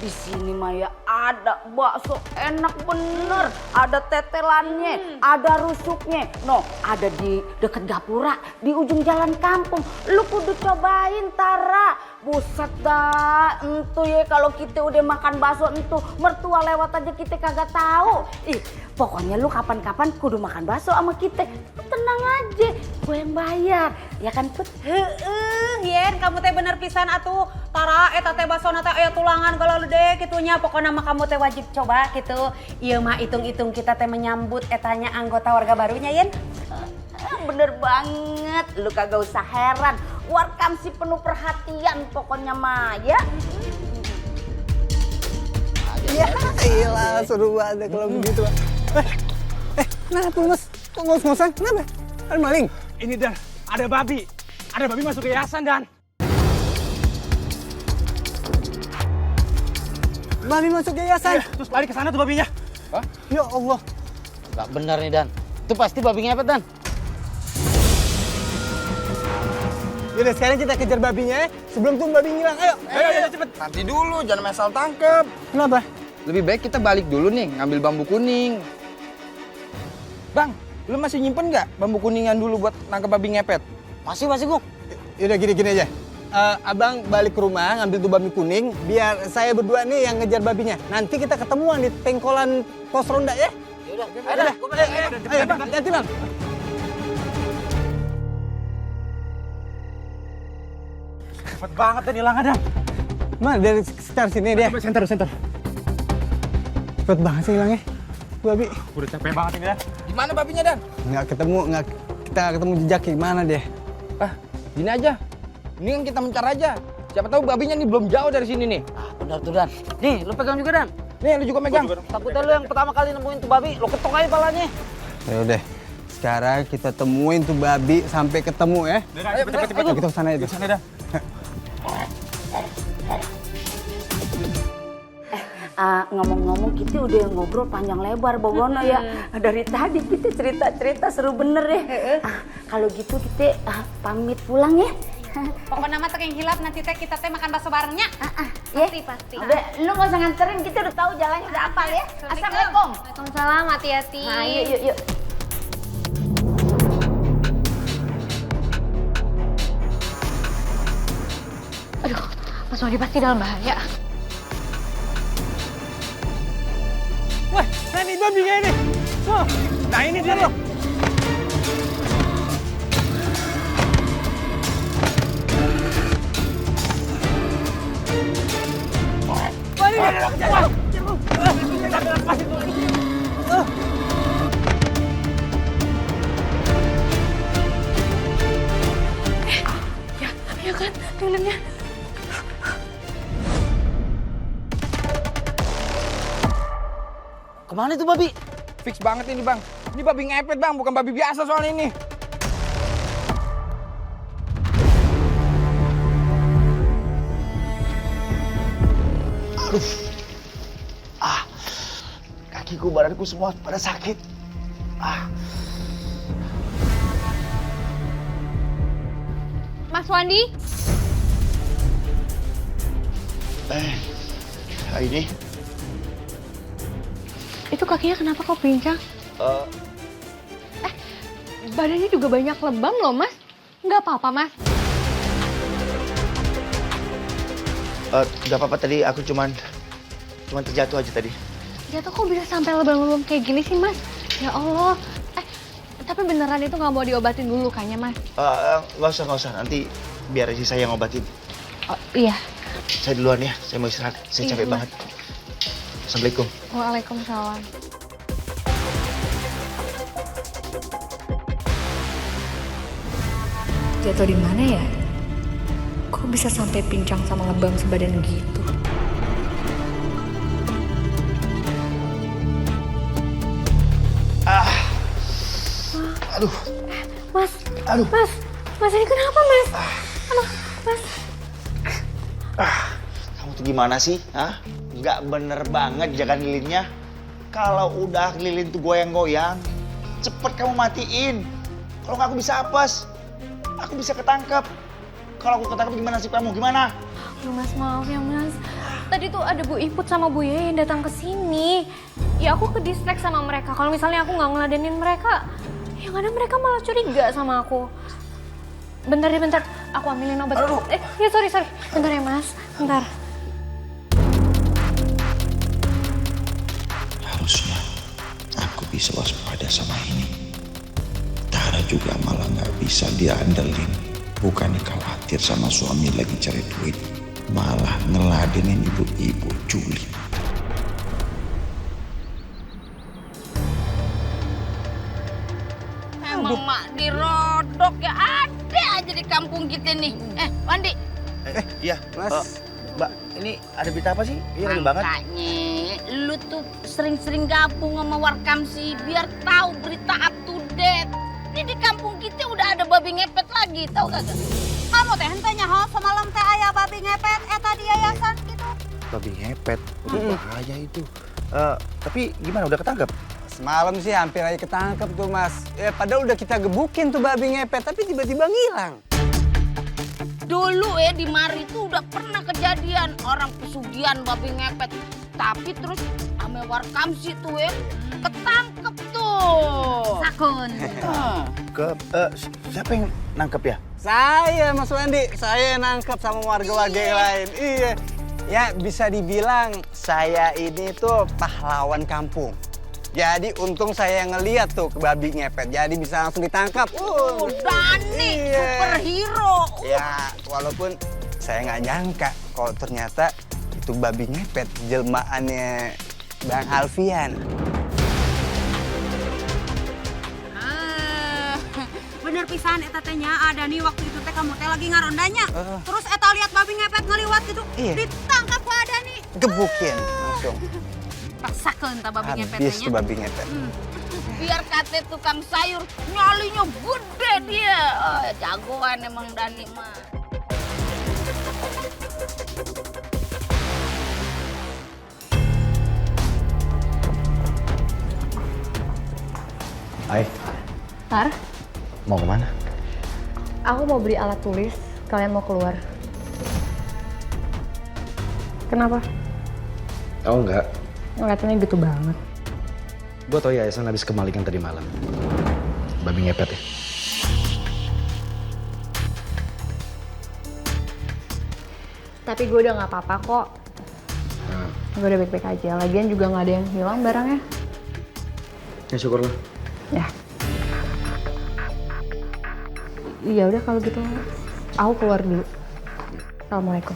Speaker 5: di sini mah ya ada bakso enak bener, ada tetelannya, ada rusuknya. No, ada di deket gapura, di ujung jalan kampung. Lu kudu cobain Tara. Buset dah, entu ya kalau kita udah makan bakso entu, mertua lewat aja kita kagak tahu. Ih, pokoknya lu kapan-kapan kudu makan bakso sama kita. Tenang aja, gue yang bayar. Ya kan Put?
Speaker 6: Yen, kamu teh bener pisan atuh. Tara, eta teh basona teh aya tulangan kalau deh kitunya. Pokoknya mah kamu teh wajib coba gitu. Ieu mah hitung-hitung kita teh menyambut etanya anggota warga barunya, Yen.
Speaker 5: bener banget. Lu kagak usah heran. Warkam si penuh perhatian pokoknya mah ya.
Speaker 7: Ya iyalah, seru banget kalau begitu. Kenapa Mas? Kok ngos-ngosan? Kenapa? Ada maling?
Speaker 9: Ini Dan, ada babi. Ada babi masuk ke yayasan Dan.
Speaker 7: Babi masuk ke yayasan?
Speaker 9: Terus balik ke sana tuh babinya.
Speaker 7: Hah? Ya Allah.
Speaker 11: Gak benar nih Dan. Itu pasti babi ngepet Dan.
Speaker 7: Yaudah sekarang kita kejar babinya ya. Sebelum tuh babi ngilang. Ayo.
Speaker 9: Ayo cepet.
Speaker 11: Nanti dulu, jangan asal tangkep.
Speaker 7: Kenapa?
Speaker 11: Lebih baik kita balik dulu nih, ngambil bambu kuning. Bang, lu masih nyimpen nggak bambu kuningan dulu buat nangkep babi ngepet? Masih Guk.
Speaker 7: Yaudah gini aja. Abang balik ke rumah ngambil tuh babi kuning. Biar saya berdua nih yang ngejar babinya. Nanti kita ketemuan di pengkolan pos ronda ya.
Speaker 11: Yaudah,
Speaker 7: Ayo Bang, hati-hati Bang.
Speaker 9: Cepet banget Dan hilangnya Dan.
Speaker 7: Mana dari sekitar sini dia.
Speaker 9: Center.
Speaker 7: Cepet banget sih hilangnya. Babi.
Speaker 9: Udah capek banget ini Dan.
Speaker 11: Di mana babinya Dan?
Speaker 7: Nggak kita ketemu jejak gimana deh.
Speaker 11: Gini aja. Ini kan kita mencar aja. Siapa tahu babinya nih belum jauh dari sini nih.
Speaker 6: Benar tuh Dan. Nih, lu pegang juga Dan.
Speaker 11: Nih, lu juga megang.
Speaker 6: Takutnya lu yang pertama kali nemuin tuh babi, lu ketok aja palanya.
Speaker 7: Ya udah. Sekarang kita temuin tuh babi sampai ketemu ya.
Speaker 9: Ayo, cepet.
Speaker 7: Kita kesana itu.
Speaker 9: Sana Dan.
Speaker 5: Ngomong-ngomong kita udah ngobrol panjang lebar Bogono ya. Dari tadi kita cerita-cerita seru bener ya. Kalau gitu kita pamit pulang ya.
Speaker 6: Pokoknya mah yang hilap nanti teh kita teh makan bakso barengnya. Pasti.
Speaker 5: Udah, lu nggak usah nganterin, kita udah tahu jalannya udah apal ya. Assalamualaikum.
Speaker 2: Waalaikumsalam, hati-hati.
Speaker 5: Nah, yuk.
Speaker 2: Aduh, Mas Wadi pasti dalam bahaya.
Speaker 9: Wah, nah ini babinya ini. Oh, nah ini dia loh.
Speaker 2: Ya kan, dengannya.
Speaker 11: Kemana itu babi? Fix banget ini Bang. Ini babi ngepet Bang, bukan babi biasa soalnya ini.
Speaker 1: Aduh. Kakiku, badanku semua pada sakit.
Speaker 2: Mas Wandi?
Speaker 1: Ini.
Speaker 2: Itu kakinya kenapa kok pincang? Badannya juga banyak lebam loh, Mas. Nggak apa-apa, Mas.
Speaker 1: Nggak apa-apa, tadi aku cuman terjatuh aja tadi.
Speaker 2: Jatuh kok bisa sampai lebam-lebam kayak gini sih, Mas? Ya Allah. Tapi beneran itu nggak mau diobatin dulu kayaknya, Mas?
Speaker 1: Nggak usah. Nanti biar aja saya yang ngobatin.
Speaker 2: Oh, iya.
Speaker 1: Saya duluan ya, saya mau istirahat. Saya capek banget. Assalamualaikum.
Speaker 2: Waalaikumsalam.
Speaker 10: Jatuh di mana ya? Kok bisa sampai pincang sama lebam sebadan gitu?
Speaker 1: Aduh.
Speaker 2: Mas.
Speaker 1: Aduh.
Speaker 2: Mas ini kenapa, Mas? Aduh, Mas.
Speaker 1: Kamu tuh gimana sih? Nggak bener banget jaga lilinnya. Kalau udah lilin tuh goyang-goyang, cepet kamu matiin. Kalau nggak aku bisa apes. Aku bisa ketangkep. Kalau aku ketangkep gimana sih kamu? Gimana?
Speaker 2: Aduh, Mas, maaf ya, Mas. Tadi tuh ada Bu Iput sama Bu Yaya yang datang ke sini. Ya aku ke-distract sama mereka. Kalau misalnya aku nggak ngeladenin mereka, yang ada mereka malah curiga sama aku. Bentar. Aku ambilin obat. Ya sorry. Bentar ya, Mas. Bentar.
Speaker 12: Harusnya aku bisa waspada sama ini. Tara juga malah nggak bisa diandelin. Bukannya khawatir sama suami lagi cari duit, malah ngeladenin ibu-ibu julid.
Speaker 6: Emang mak Diro
Speaker 5: kita nih. Wandi.
Speaker 1: Iya,
Speaker 11: Mas.
Speaker 1: Mbak, ini ada berita apa sih? Iya, rame banget.
Speaker 5: Makanya lu tuh sering-sering gabung sama Warkam sih biar tahu berita up to date. Ini di kampung kita udah ada babi ngepet lagi, tahu kagak?
Speaker 6: Kamu teh hentenya semalam teh aya babi ngepet eta di yayasan gitu.
Speaker 1: Babi ngepet, bahaya itu. Tapi gimana, udah ketangkep?
Speaker 7: Semalam sih hampir aja ketangkep tuh Mas. Padahal udah kita gebukin tuh babi ngepet, tapi tiba-tiba ngilang.
Speaker 5: Dulu di Mari tuh udah pernah kejadian orang pesugihan babi ngepet. Tapi terus ame Warkamsi tuh ketangkep tuh.
Speaker 6: Sakun.
Speaker 1: Siapa yang nangkep ya?
Speaker 7: Saya Mas Wandi, saya nangkep sama warga-warga yang lain. Iya. Ya bisa dibilang saya ini tuh pahlawan kampung. Jadi untung saya ngeliat tuh ke babi ngepet, jadi bisa langsung ditangkap.
Speaker 5: Dani, superhero.
Speaker 7: Ya, walaupun saya nggak nyangka kalau ternyata itu babi ngepet jelmaannya Bang Alfian.
Speaker 6: Bener pisan eta teh nya ada nih waktu itu teh kamu teh lagi ngarondanya. Terus eta lihat babi ngepet ngeliwat gitu.
Speaker 7: Iya.
Speaker 6: Ditangkap ku ada nih.
Speaker 7: Gebukin langsung.
Speaker 6: Paksakeun ta babi ngepet
Speaker 7: Habis
Speaker 6: nya.
Speaker 7: tuh babi ngepet.
Speaker 5: Biar kate tukang sayur nyalinya gede dia. Jagoan emang Dani mah.
Speaker 3: Hai,
Speaker 2: Tar,
Speaker 3: mau kemana?
Speaker 2: aku mau beli alat tulis. Kalian mau keluar? Kenapa?
Speaker 3: Oh enggak,
Speaker 2: Ngeliatinnya gitu banget.
Speaker 3: gue tau yayasan habis kemalingan tadi malam. Babi ngepet ya.
Speaker 2: Tapi gue udah gak apa-apa kok. Gue udah baik-baik aja. Lagian juga gak ada yang hilang barangnya.
Speaker 3: Ya syukurlah.
Speaker 2: Ya. Iya udah kalau gitu aku keluar dulu. Assalamualaikum.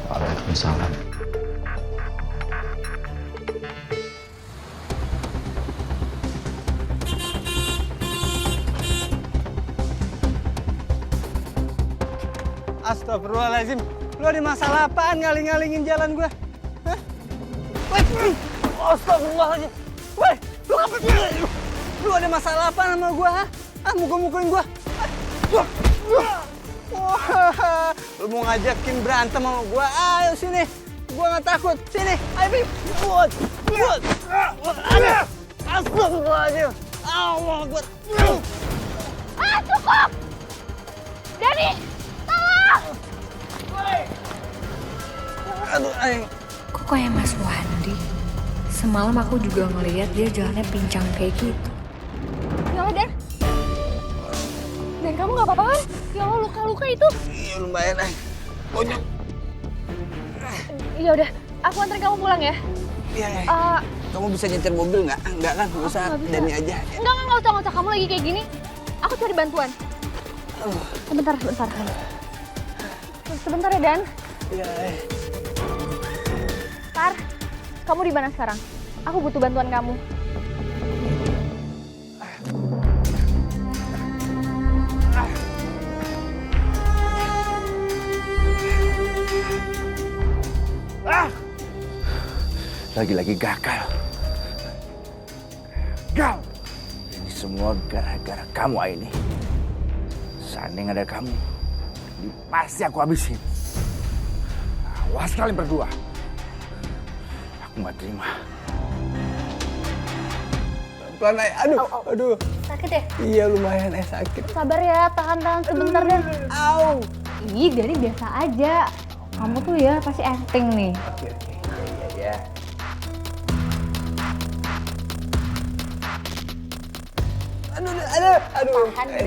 Speaker 3: Waalaikumsalam.
Speaker 7: Astagfirullahaladzim, lu ada masalah apaan ngaling-ngalingin jalan gua? Hah? Woi, astagfirullahaladzim. Woi, lu ngapain? Lu ada masalah apaan sama gua, ha? Mukul-mukulin gua. Wah, lu mau ngajakin berantem sama gua? Ayo sini, gua nggak takut. Sini, ayo Bim. Astagfirullahaladzim. Allah Akbar.
Speaker 5: Cukup! Dani! Tolong!
Speaker 7: Aduh, ayo.
Speaker 10: Kok kayak Mas Wandi? Semalam aku juga ngeliat dia jalannya pincang kayak gitu.
Speaker 2: Ya Allah, Dan kamu gak apa-apa kan? Ya Allah, luka-luka itu.
Speaker 7: Iya, lumayan, ay. Bonyok.
Speaker 2: Ya udah, aku anterin kamu pulang ya.
Speaker 7: Iya, iya. Kamu bisa nyetir mobil nggak? Nggak kan? Nggak usah, Dani aja.
Speaker 2: Enggak usah. Kamu lagi kayak gini. Aku cari bantuan. Sebentar. Sebentar ya, Dan.
Speaker 7: Iya.
Speaker 2: Tar, kamu di mana sekarang? Aku butuh bantuan kamu.
Speaker 1: Lagi-lagi gagal. Gagal. Ini semua gara-gara kamu, Aini. Seandainya ada kamu, ini pasti aku habisin. Awas kalian berdua. Aku nggak terima.
Speaker 7: Pelan, ay. Aduh.
Speaker 2: Sakit ya?
Speaker 7: Iya, lumayan, sakit.
Speaker 2: Sabar ya, tahan sebentar, Dan.
Speaker 7: Au.
Speaker 2: Ih, Dani biasa aja. Kamu tuh ya pasti acting nih.
Speaker 7: Oke. Iya. Aduh.
Speaker 5: Tahan, Dan.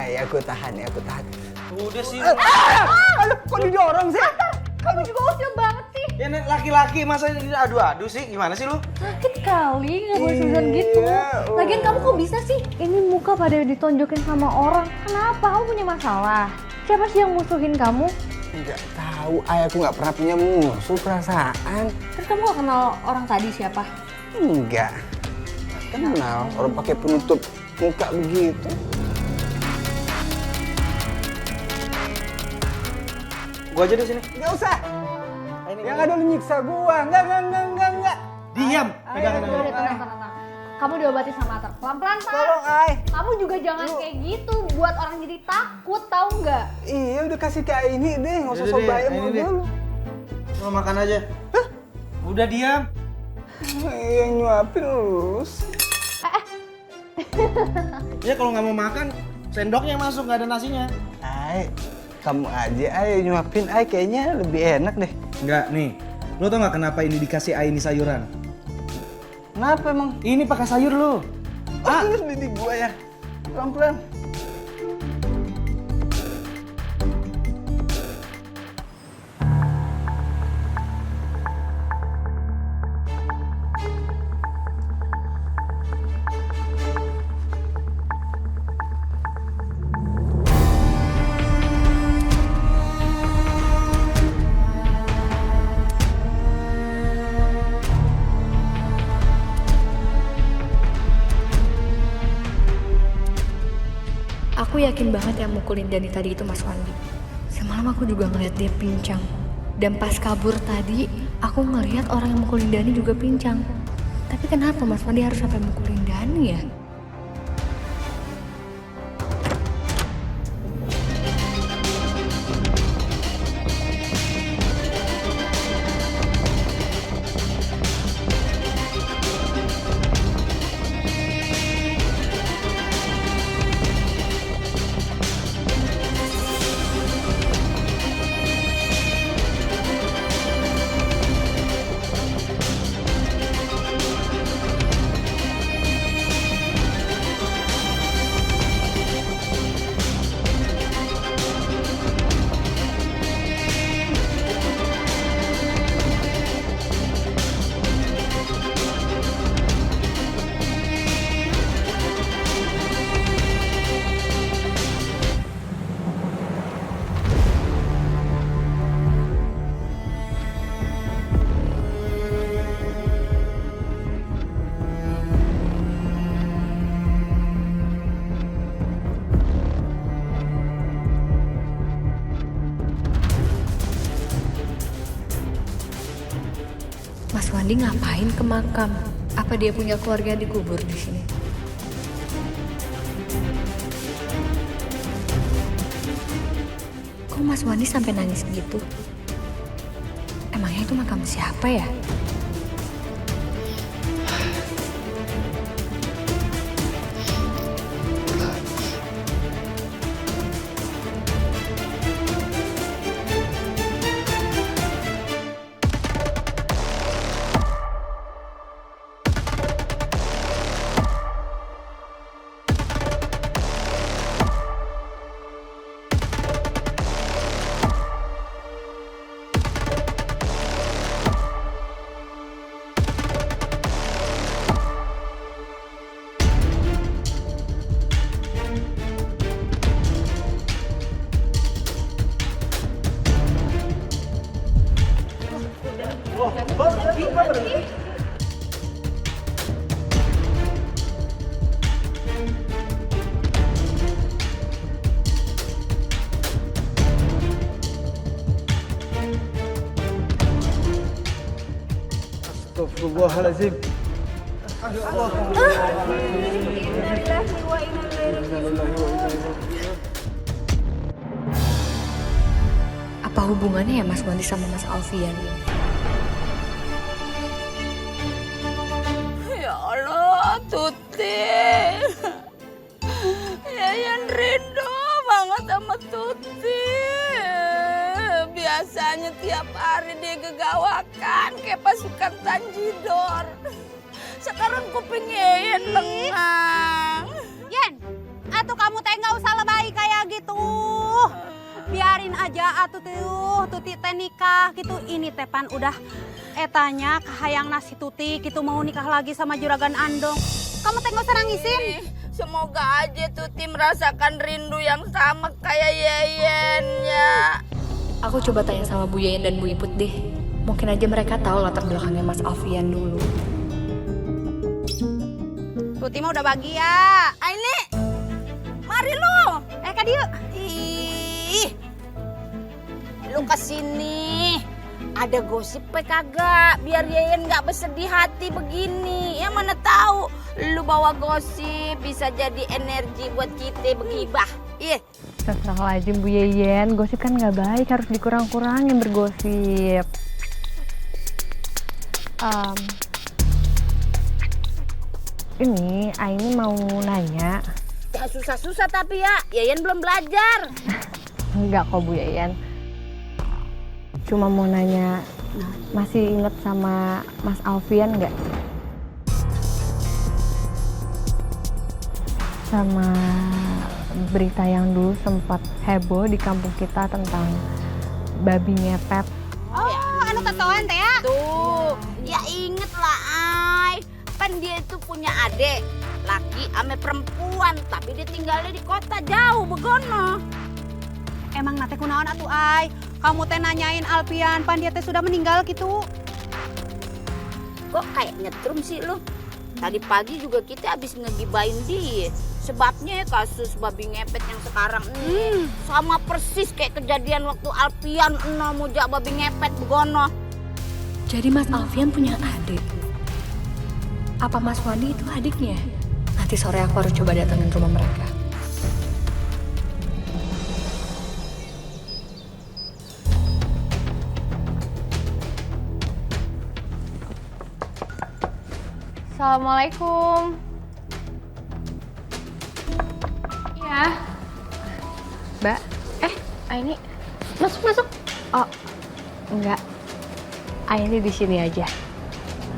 Speaker 7: Iya, aku tahan.
Speaker 3: Udah sih.
Speaker 7: Aduh, kok didorong sih?
Speaker 2: Kamu juga usil banget sih.
Speaker 3: Ya laki-laki masa adu-adu sih? Gimana sih lu?
Speaker 2: Sakit kali, nggak boleh suzon gitu. Lagian kamu kok bisa sih? Ini muka pada ditonjokin sama orang. Kenapa? Kamu punya masalah? Siapa sih yang musuhin kamu?
Speaker 7: Nggak tahu, aku nggak pernah punya musuh perasaan.
Speaker 2: Terus kamu gak kenal orang tadi siapa?
Speaker 7: Enggak. Kenal orang pakai penutup muka begitu.
Speaker 3: Gua aja di sini.
Speaker 7: Nggak usah. Yang ada lu nyiksa gua. Enggak.
Speaker 3: Diam. Pegangan
Speaker 2: Udah, tenang. Kamu diobati sama Atar. Pelan-pelan, Pak.
Speaker 7: Tolong, Ai.
Speaker 2: Kamu juga jangan kayak gitu, buat orang jadi takut, tahu nggak?
Speaker 7: Iya, udah kasih ke ini deh, nggak usah
Speaker 3: Udah
Speaker 7: sok
Speaker 3: deh,
Speaker 7: bayam
Speaker 3: ini
Speaker 7: sama
Speaker 3: deh.
Speaker 7: gua lu.
Speaker 3: Lu makan aja. Hah? Udah diam.
Speaker 7: Yang nyuapin lu.
Speaker 3: Ya kalau nggak mau makan, sendoknya masuk, nggak ada nasinya.
Speaker 7: Ai, kamu aja Ai nyuapin Ai, kayaknya lebih enak deh.
Speaker 3: Enggak, nih. Lo tau nggak kenapa ini dikasih ini sayuran?
Speaker 7: Kenapa emang?
Speaker 3: Ini pakai sayur lo.
Speaker 7: Terus didik gua ya. Pelan-pelan.
Speaker 10: Aku yakin banget yang mukulin Dani tadi itu Mas Wandi. Semalam aku juga ngeliat dia pincang. Dan pas kabur tadi, aku ngeliat orang yang mukulin Dani juga pincang. Tapi kenapa Mas Wandi harus sampai mukulin Dani ya? Mas Wandi ngapain ke makam? Apa dia punya keluarga yang dikubur di sini? Kok Mas Wandi sampai nangis gitu? Emangnya itu makam siapa ya?
Speaker 7: Astagfirullahaladzim.
Speaker 10: Apa hubungannya ya Mas Wandi sama Mas Alfian?
Speaker 5: Ya Allah, Tuti. Yayan rindu banget sama Tuti. Biasanya tiap hari dia gegawakan kayak pasukan Tanjidor. Sekarang kuping Yayan lengang.
Speaker 6: Yen, atuh kamu teh nggak usah lebay kayak gitu. Biarin aja atuh tuh, Tuti teh nikah gitu. Ini tepan udah etanya kahayang nasi Tuti gitu mau nikah lagi sama juragan Andong. Kamu teh nggak usah nangisin.
Speaker 5: Semoga aja Tuti merasakan rindu yang sama kayak Yayan ya.
Speaker 10: Aku coba tanya sama Bu Yayan dan Bu Iput deh. Mungkin aja mereka tahu latar belakangnya Mas Alfian dulu.
Speaker 6: Tuti mah udah bahagia.
Speaker 5: Ini, mari lu.
Speaker 6: Kak Diu.
Speaker 5: Ih, lu kesini. Ada gosip kagak? Biar Yayan nggak bersedih hati begini. Ya mana tahu lu bawa gosip bisa jadi energi buat kita begibah. Iya.
Speaker 8: Astagfirullahaladzim Bu Yeyen, gosip kan nggak baik, harus dikurang-kurangin bergosip. Ini Aini mau nanya.
Speaker 5: Ya susah-susah tapi ya, Yayan belum belajar.
Speaker 8: Enggak kok Bu Yeyen. Cuma mau nanya, masih inget sama Mas Alfian nggak? Sama berita yang dulu sempat heboh di kampung kita tentang babi ngepet.
Speaker 6: Oh, anu tatoan teh ya?
Speaker 5: Tuh, ya inget lah Ay. Kan dia itu punya adik, laki ame perempuan, tapi dia tinggalnya di kota jauh begono.
Speaker 6: Emang nate kunaon atuh Ay? Kamu teh nanyain Alfian, pan dia teh sudah meninggal gitu.
Speaker 5: Kok kayak nyetrum sih lu? Tadi pagi juga kita habis ngegibain dia. Sebabnya kasus babi ngepet yang sekarang ini sama persis kayak kejadian waktu Alfian mujak babi ngepet begono.
Speaker 10: Jadi Mas Alfian punya adik. Apa Mas Wandi itu adiknya? Nanti sore aku harus coba datengin rumah mereka.
Speaker 2: Assalamualaikum. Ya.
Speaker 8: Mbak,
Speaker 2: Aini, masuk.
Speaker 8: oh enggak, Aini di sini aja.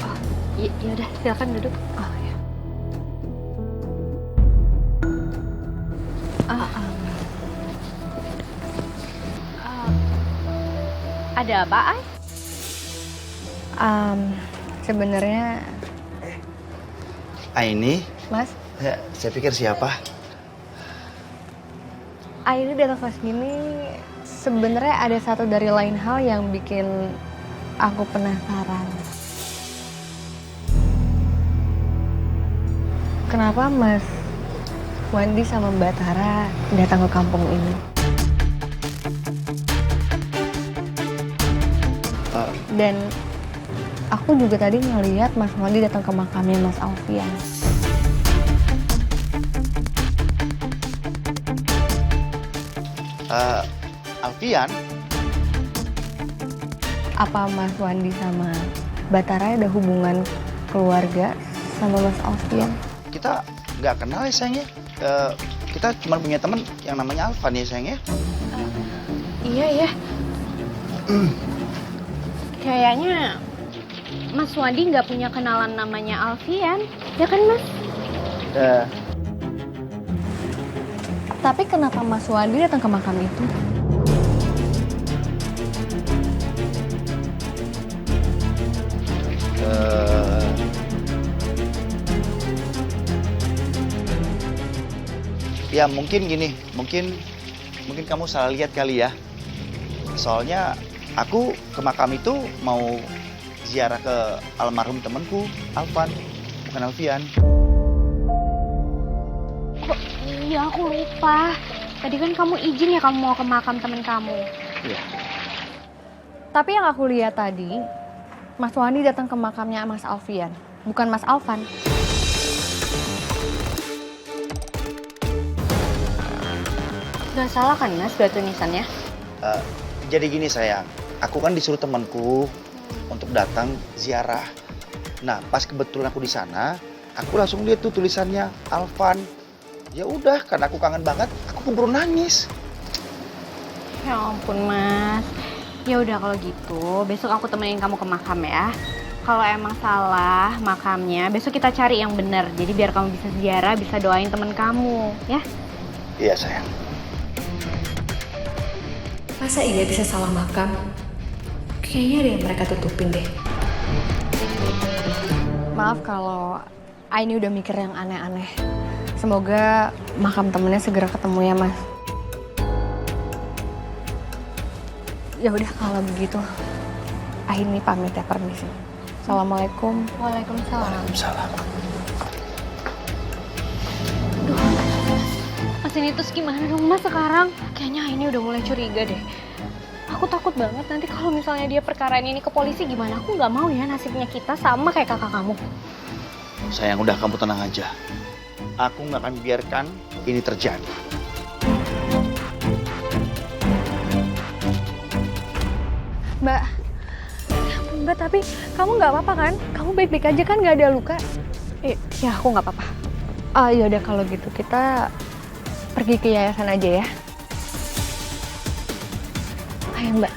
Speaker 2: Oh, ya udah, silakan duduk.
Speaker 8: Oh ya.
Speaker 2: Ada apa, Ay?
Speaker 8: Sebenarnya
Speaker 1: Aini,
Speaker 8: Mas,
Speaker 1: saya pikir siapa?
Speaker 8: Aini datang ke sini sebenarnya ada satu dari lain hal yang bikin aku penasaran. Kenapa Mas Wandi sama Mbak Tara datang ke kampung ini? Dan aku juga tadi ngeliat Mas Wandi datang ke makamnya Mas Alfian.
Speaker 1: Alfian?
Speaker 8: Apa Mas Wandi sama Mbak Tara ada hubungan keluarga sama Mas Alfian?
Speaker 1: Kita nggak kenal ya sayang ya. Kita cuma punya teman yang namanya Alvan ya sayang ya.
Speaker 2: Iya ya. Kayaknya Mas Wandi nggak punya kenalan namanya Alfian, ya kan Mas?
Speaker 8: Tapi kenapa Mas Wandi datang ke makam itu?
Speaker 1: Ya mungkin gini, mungkin kamu salah lihat kali ya. Soalnya aku ke makam itu mau ziarah ke almarhum temanku, Alvan, bukan Alfian.
Speaker 2: Kok iya aku lupa. Tadi kan kamu izin ya kamu mau ke makam temen kamu.
Speaker 1: Iya.
Speaker 8: Tapi yang aku lihat tadi, Mas Wandi datang ke makamnya Mas Alfian, bukan Mas Alvan.
Speaker 2: Gak salah kan Mas buat tulisannya?
Speaker 1: Jadi gini sayang, aku kan disuruh temanku untuk datang ziarah. Nah pas kebetulan aku di sana, aku langsung lihat tuh tulisannya Alvan. Ya udah, karena aku kangen banget, aku keburu nangis.
Speaker 2: Ya ampun Mas. Ya udah kalau gitu, besok aku temenin kamu ke makam ya. Kalau emang salah makamnya, besok kita cari yang benar. Jadi biar kamu bisa ziarah, bisa doain temen kamu, ya?
Speaker 1: Iya sayang.
Speaker 10: Masa iya bisa salah makam? Kayaknya ada yang mereka tutupin deh.
Speaker 8: Maaf kalau Aini udah mikir yang aneh-aneh. Semoga makam temennya segera ketemu ya Mas. Ya udah kalau begitu, Aini pamit ya, permisi. Assalamualaikum.
Speaker 2: Waalaikumsalam.
Speaker 1: Waalaikumsalam.
Speaker 2: Mas ini terus gimana dong Mas sekarang? Kayaknya ini udah mulai curiga deh. Aku takut banget nanti kalau misalnya dia perkarain ini ke polisi gimana. Aku nggak mau ya nasibnya kita sama kayak kakak kamu.
Speaker 1: Sayang, udah kamu tenang aja. Aku nggak akan biarkan ini terjadi.
Speaker 2: Mbak, tapi kamu nggak apa-apa kan? Kamu baik-baik aja kan, nggak ada luka? Ya, aku nggak apa-apa. Yaudah kalau gitu kita pergi ke yayasan aja ya. Ayo Mbak.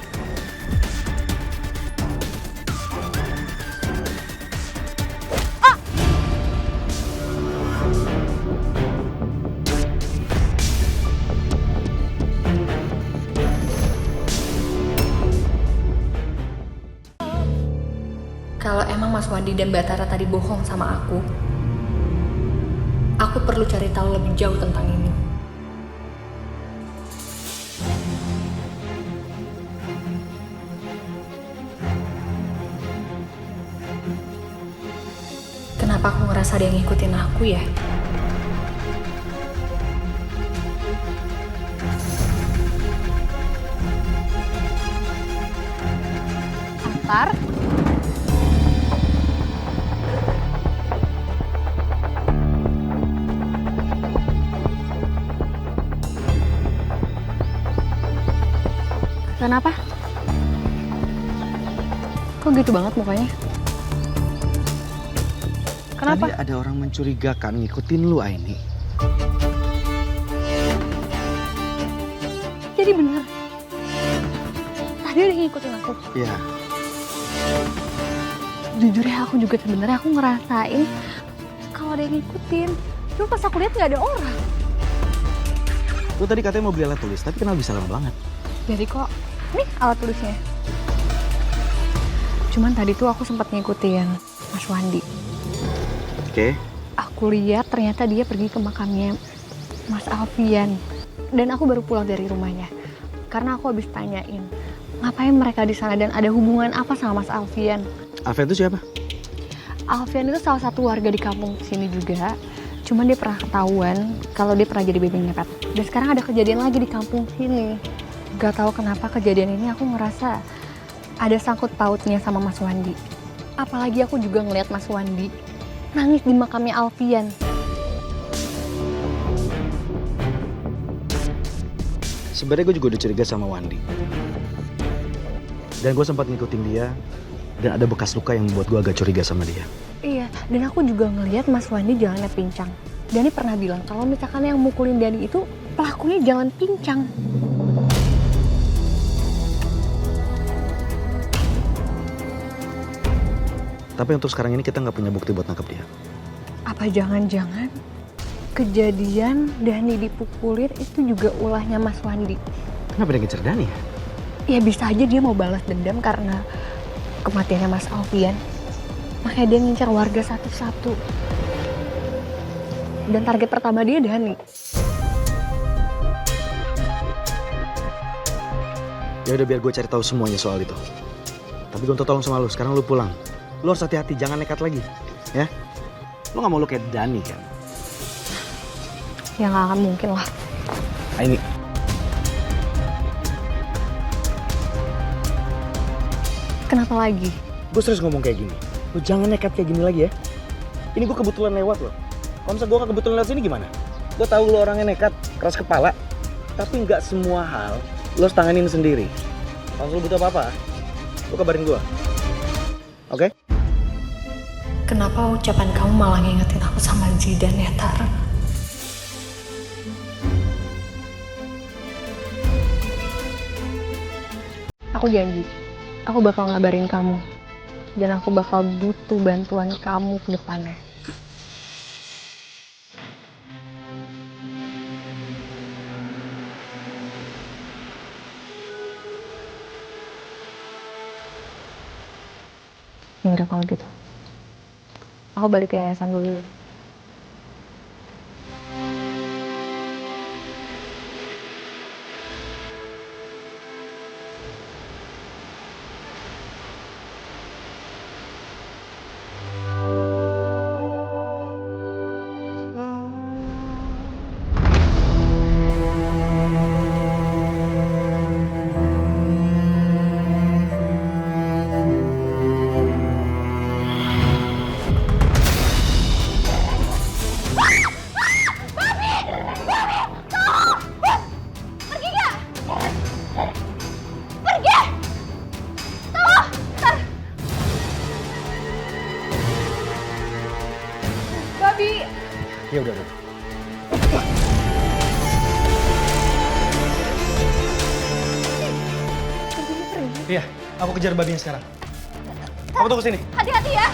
Speaker 10: Kalau emang Mas Wandi dan Mbak Tara tadi bohong sama aku perlu cari tahu lebih jauh tentang ini. Kenapa aku ngerasa ada yang ngikutin aku ya?
Speaker 2: Ntar. Kenapa? Kok gitu banget mukanya? Kenapa?
Speaker 3: Tadi ada orang mencurigakan ngikutin lu, Aini.
Speaker 2: Jadi bener. Tadi ada yang ngikutin aku.
Speaker 3: Iya.
Speaker 2: Jujur ya, aku juga sebenarnya aku ngerasain kalau ada yang ngikutin. Cuma pas aku lihat nggak ada orang.
Speaker 3: Lu tadi katanya mau beli alat tulis, tapi kenapa bisa lama banget?
Speaker 2: Jadi kok, nih alat tulisnya. Cuman tadi tuh aku sempat ngikutin Mas Wandi.
Speaker 3: Oke.
Speaker 2: Aku lihat ternyata dia pergi ke makamnya Mas Alfian. Dan aku baru pulang dari rumahnya. Karena aku habis tanyain, ngapain mereka di sana dan ada hubungan apa sama Mas Alfian?
Speaker 3: Alfian itu siapa?
Speaker 2: Alfian itu salah satu warga di kampung sini juga. Cuman dia pernah ketahuan kalau dia pernah jadi babi ngepet. Dan sekarang ada kejadian lagi di kampung sini. Gak tahu kenapa kejadian ini aku ngerasa ada sangkut pautnya sama Mas Wandi. Apalagi aku juga ngeliat Mas Wandi nangis di makamnya Alfian.
Speaker 3: Sebenarnya gue juga udah curiga sama Wandi. Dan gue sempat ngikutin dia. Dan ada bekas luka yang membuat gue agak curiga sama dia.
Speaker 2: Iya, dan aku juga ngeliat Mas Wandi jalannya pincang. Dani pernah bilang kalau misalkan yang mukulin Dani itu pelakunya jalan pincang.
Speaker 3: Tapi untuk sekarang ini kita nggak punya bukti buat nangkep dia.
Speaker 2: Apa jangan-jangan kejadian Dani dipukulin itu juga ulahnya Mas Wandi?
Speaker 3: Kenapa dia ngejar Dani ya?
Speaker 2: Ya bisa aja dia mau balas dendam karena kematiannya Mas Alfian. Makanya dia ngincar warga satu-satu. Dan target pertama dia Dani.
Speaker 3: Ya udah biar gue cari tahu semuanya soal itu. Tapi gue minta tolong sama lu, sekarang lu pulang. Lu harus hati-hati, jangan nekat lagi. Ya? Lu gak mau lu kayak Dani kan?
Speaker 2: Ya gak akan mungkin lah.
Speaker 3: Ini.
Speaker 2: Kenapa lagi?
Speaker 3: Gue serius ngomong kayak gini. Lu jangan nekat kayak gini lagi ya. Ini gue kebetulan lewat loh. Kalau misalnya gue gak kebetulan lewat sini gimana? Gue tahu lu orangnya nekat, keras kepala. Tapi nggak semua hal lu harus tanganin sendiri. Kalau lu butuh apa-apa, lu kabarin gue. Oke?
Speaker 10: Kenapa ucapan kamu malah ngingetin aku sama Zidan ya, Tara?
Speaker 2: Aku janji, aku bakal ngabarin kamu. Dan aku bakal butuh bantuan kamu ke depannya. Ya udah kalau gitu. Aku balik ke yayasan dulu.
Speaker 3: Ya udah. Iya, aku kejar babinya sekarang. Kamu tunggu sini.
Speaker 2: Hati-hati ya.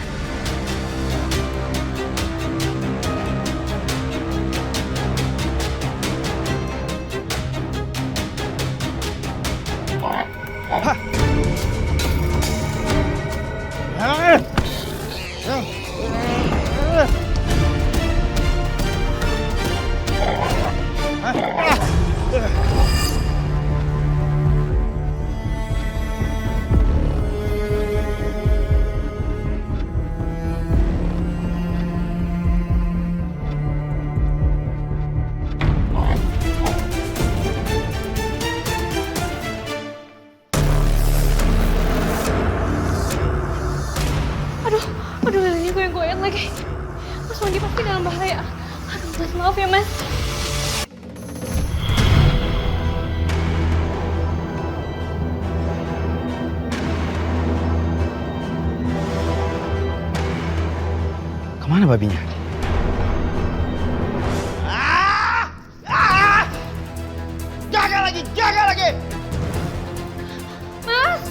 Speaker 2: Aduh, ini goyang-goyang lagi. Mas Wandi pasti dalam bahaya. Aduh, Mas, maaf ya, Mas.
Speaker 3: Kemana babinya?
Speaker 1: Jaga lagi!
Speaker 2: Mas!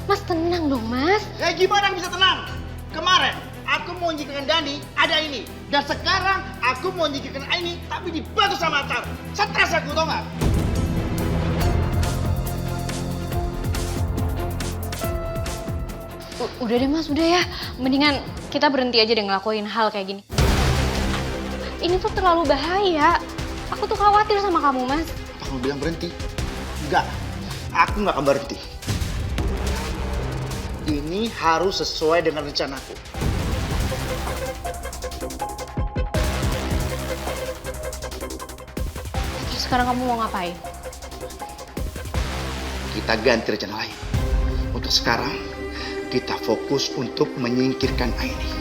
Speaker 2: Mas tenang dong, Mas.
Speaker 1: Ya gimana bisa tenang? Kemarin aku mau nyingkirkan Dani, ada ini. Dan sekarang aku mau nyingkirkan ini, tapi dibantu sama Atar. Stres aku, tau gak?
Speaker 2: Udah deh, Mas, udah ya. Mendingan kita berhenti aja deh ngelakuin hal kayak gini. Ini tuh terlalu bahaya. Aku tuh khawatir sama kamu, Mas.
Speaker 1: Kamu bilang berhenti? Enggak, aku nggak akan berhenti. Ini harus sesuai dengan rencanaku.
Speaker 2: Terus sekarang kamu mau ngapain?
Speaker 1: Kita ganti rencana lain. Untuk sekarang, kita fokus untuk menyingkirkan Aini.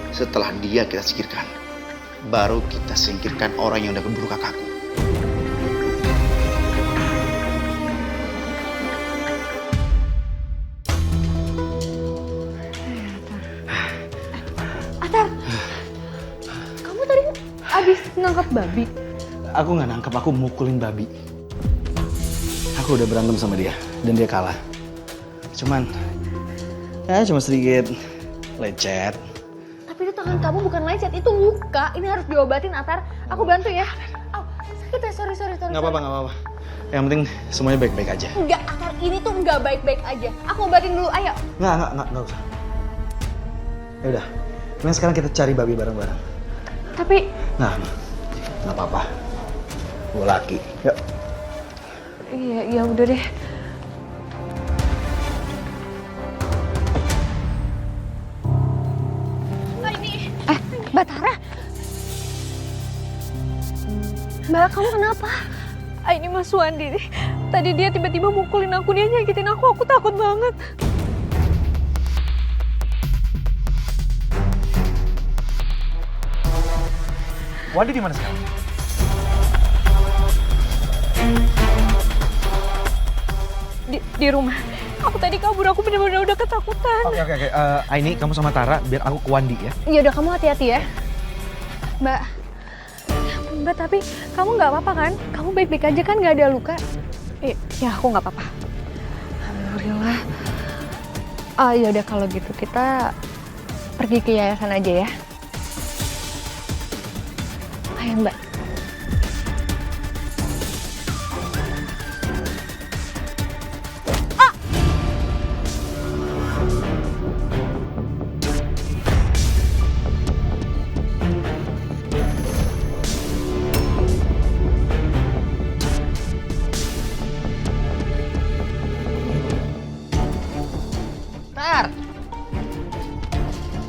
Speaker 1: Setelah dia kita singkirkan, baru kita singkirkan orang yang udah keburu kakakku.
Speaker 2: Atar, kamu tadi abis nangkap babi.
Speaker 3: Aku nggak nangkep, aku mukulin babi. Aku udah berantem sama dia dan dia kalah. Cuma sedikit lecet.
Speaker 2: Tapi itu tangan kamu bukan lecet, itu luka. Ini harus diobatin, Atar. Aku bantu ya. Oh, sakit ya, sorry.
Speaker 3: Nggak apa-apa. Yang penting semuanya baik-baik aja.
Speaker 2: Enggak, Atar, ini tuh nggak baik-baik aja. Aku obatin dulu, ayo.
Speaker 3: Nggak usah. Ya udah, mending sekarang kita cari babi bareng-bareng.
Speaker 2: Tapi...
Speaker 3: Nggak apa-apa. Gue laki. Yuk.
Speaker 2: Iya, udah deh. Mbak Tara? Mbak, kamu kenapa? Ini Mas Wandi. Tadi dia tiba-tiba mukulin aku, dia nyakitin aku takut banget.
Speaker 3: Wandi di mana sekarang?
Speaker 2: Di rumah. Aku tadi kabur, aku benar-benar udah ketakutan.
Speaker 3: Oke. Aini, kamu sama Tara biar aku ke Wandi ya.
Speaker 2: Ya udah, kamu hati-hati ya. Mbak, tapi kamu nggak apa-apa kan? Kamu baik-baik aja kan, nggak ada luka? Ya, aku nggak apa-apa. Alhamdulillah. Ya udah kalau gitu kita pergi ke yayasan aja ya. Ayo, Mbak.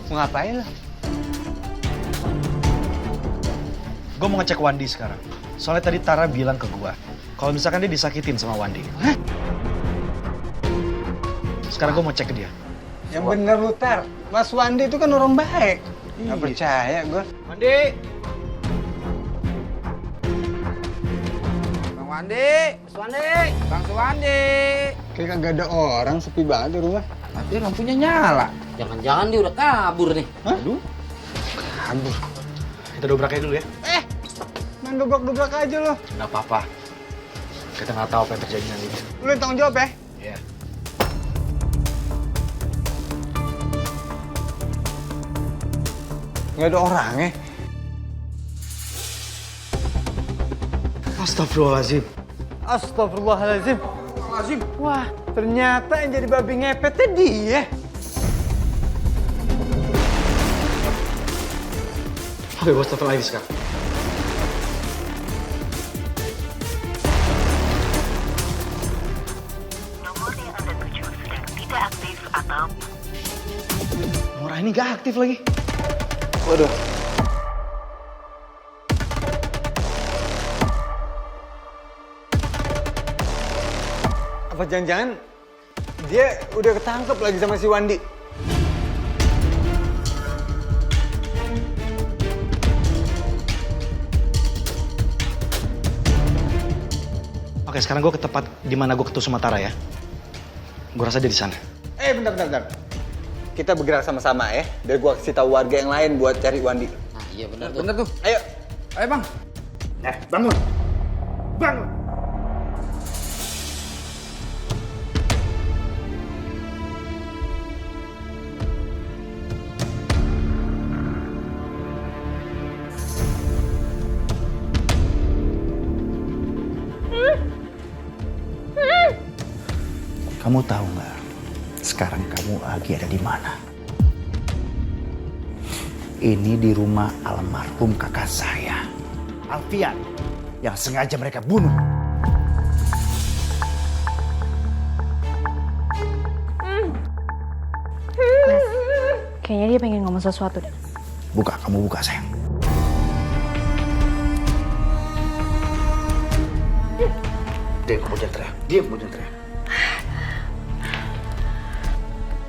Speaker 7: Mau ngapain lo?
Speaker 3: Gue mau ngecek Wandi sekarang. Soalnya tadi Tara bilang ke gue, kalau misalkan dia disakitin sama Wandi. Hah? Sekarang gue mau cek ke dia.
Speaker 7: Yang bener lu, Tar. Mas Wandi itu kan orang baik. Nggak percaya gue.
Speaker 11: Wandi! Bang Wandi! Bang Suwandi!
Speaker 7: Kayak kagak ada orang, sepi banget di rumah.
Speaker 11: Tapi lampunya nyala.
Speaker 9: Jangan-jangan dia udah kabur nih.
Speaker 11: Aduh.
Speaker 3: Kabur. Kita dobrak aja dulu ya.
Speaker 7: Main dobrak-dobrak aja lo.
Speaker 3: Nggak apa-apa. Kita nggak tahu apa yang terjadi nanti.
Speaker 7: Lu yang tanggung jawab ya?
Speaker 3: Iya.
Speaker 7: Nggak ada orang ya?
Speaker 3: Astagfirullahaladzim.
Speaker 7: Astagfirullahaladzim. Wah, ternyata yang jadi babi ngepetnya dia.
Speaker 3: Oke, bos, telepon lagi sekarang.
Speaker 13: Nomor yang Anda tuju sedang tidak aktif atau...
Speaker 3: Nomor ini nggak aktif lagi.
Speaker 7: Waduh. Apa jangan-jangan dia udah ketangkep lagi sama si Wandi?
Speaker 3: Oke, sekarang gue ke tempat di mana gue ketemu sama Tara ya. Gue rasa dia di sana.
Speaker 7: Bentar. Kita bergerak sama-sama ya. Biar gua kasih tahu warga yang lain buat cari Wandi.
Speaker 9: Nah, iya benar tuh.
Speaker 11: Bener tuh.
Speaker 7: Ayo.
Speaker 11: Ayo bang.
Speaker 3: Bangun. Bangun.
Speaker 1: Kamu tahu nggak? Sekarang kamu lagi ada di mana? Ini di rumah almarhum kakak saya, Alfian, yang sengaja mereka bunuh.
Speaker 8: Mas, kayaknya dia pengen ngomong sesuatu deh.
Speaker 1: Buka, kamu buka sayang. Dia kemudian teriak.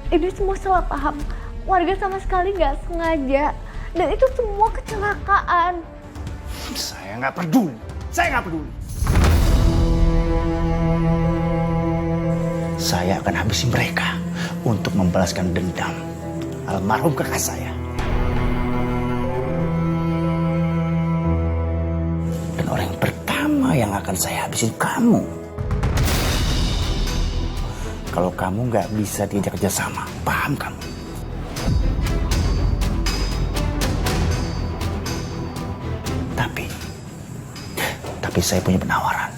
Speaker 2: Ini semua salah paham. Warga sama sekali nggak sengaja. Dan itu semua kecelakaan.
Speaker 1: Saya nggak peduli. Saya akan habisi mereka untuk membalaskan dendam almarhum kakak saya. Dan orang yang pertama yang akan saya habisin kamu. Kalau kamu nggak bisa diajak kerjasama, paham kamu? Tapi saya punya penawaran.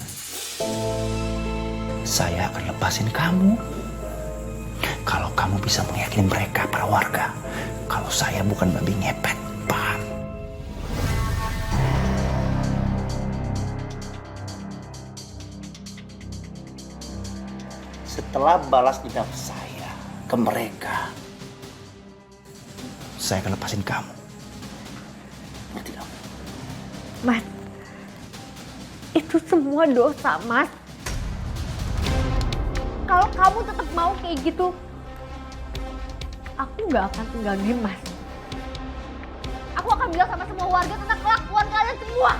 Speaker 1: Saya akan lepasin kamu kalau kamu bisa meyakini mereka, para warga, kalau saya bukan babi ngepet, paham? Setelah balas dendam saya ke mereka, saya akan lepasin kamu. Ngerti kamu?
Speaker 2: Mas, itu semua dosa, Mas. Kalau kamu tetap mau kayak gitu, aku nggak akan tinggal diem, Mas. Aku akan bilang sama semua warga tentang kelakuan kalian semua.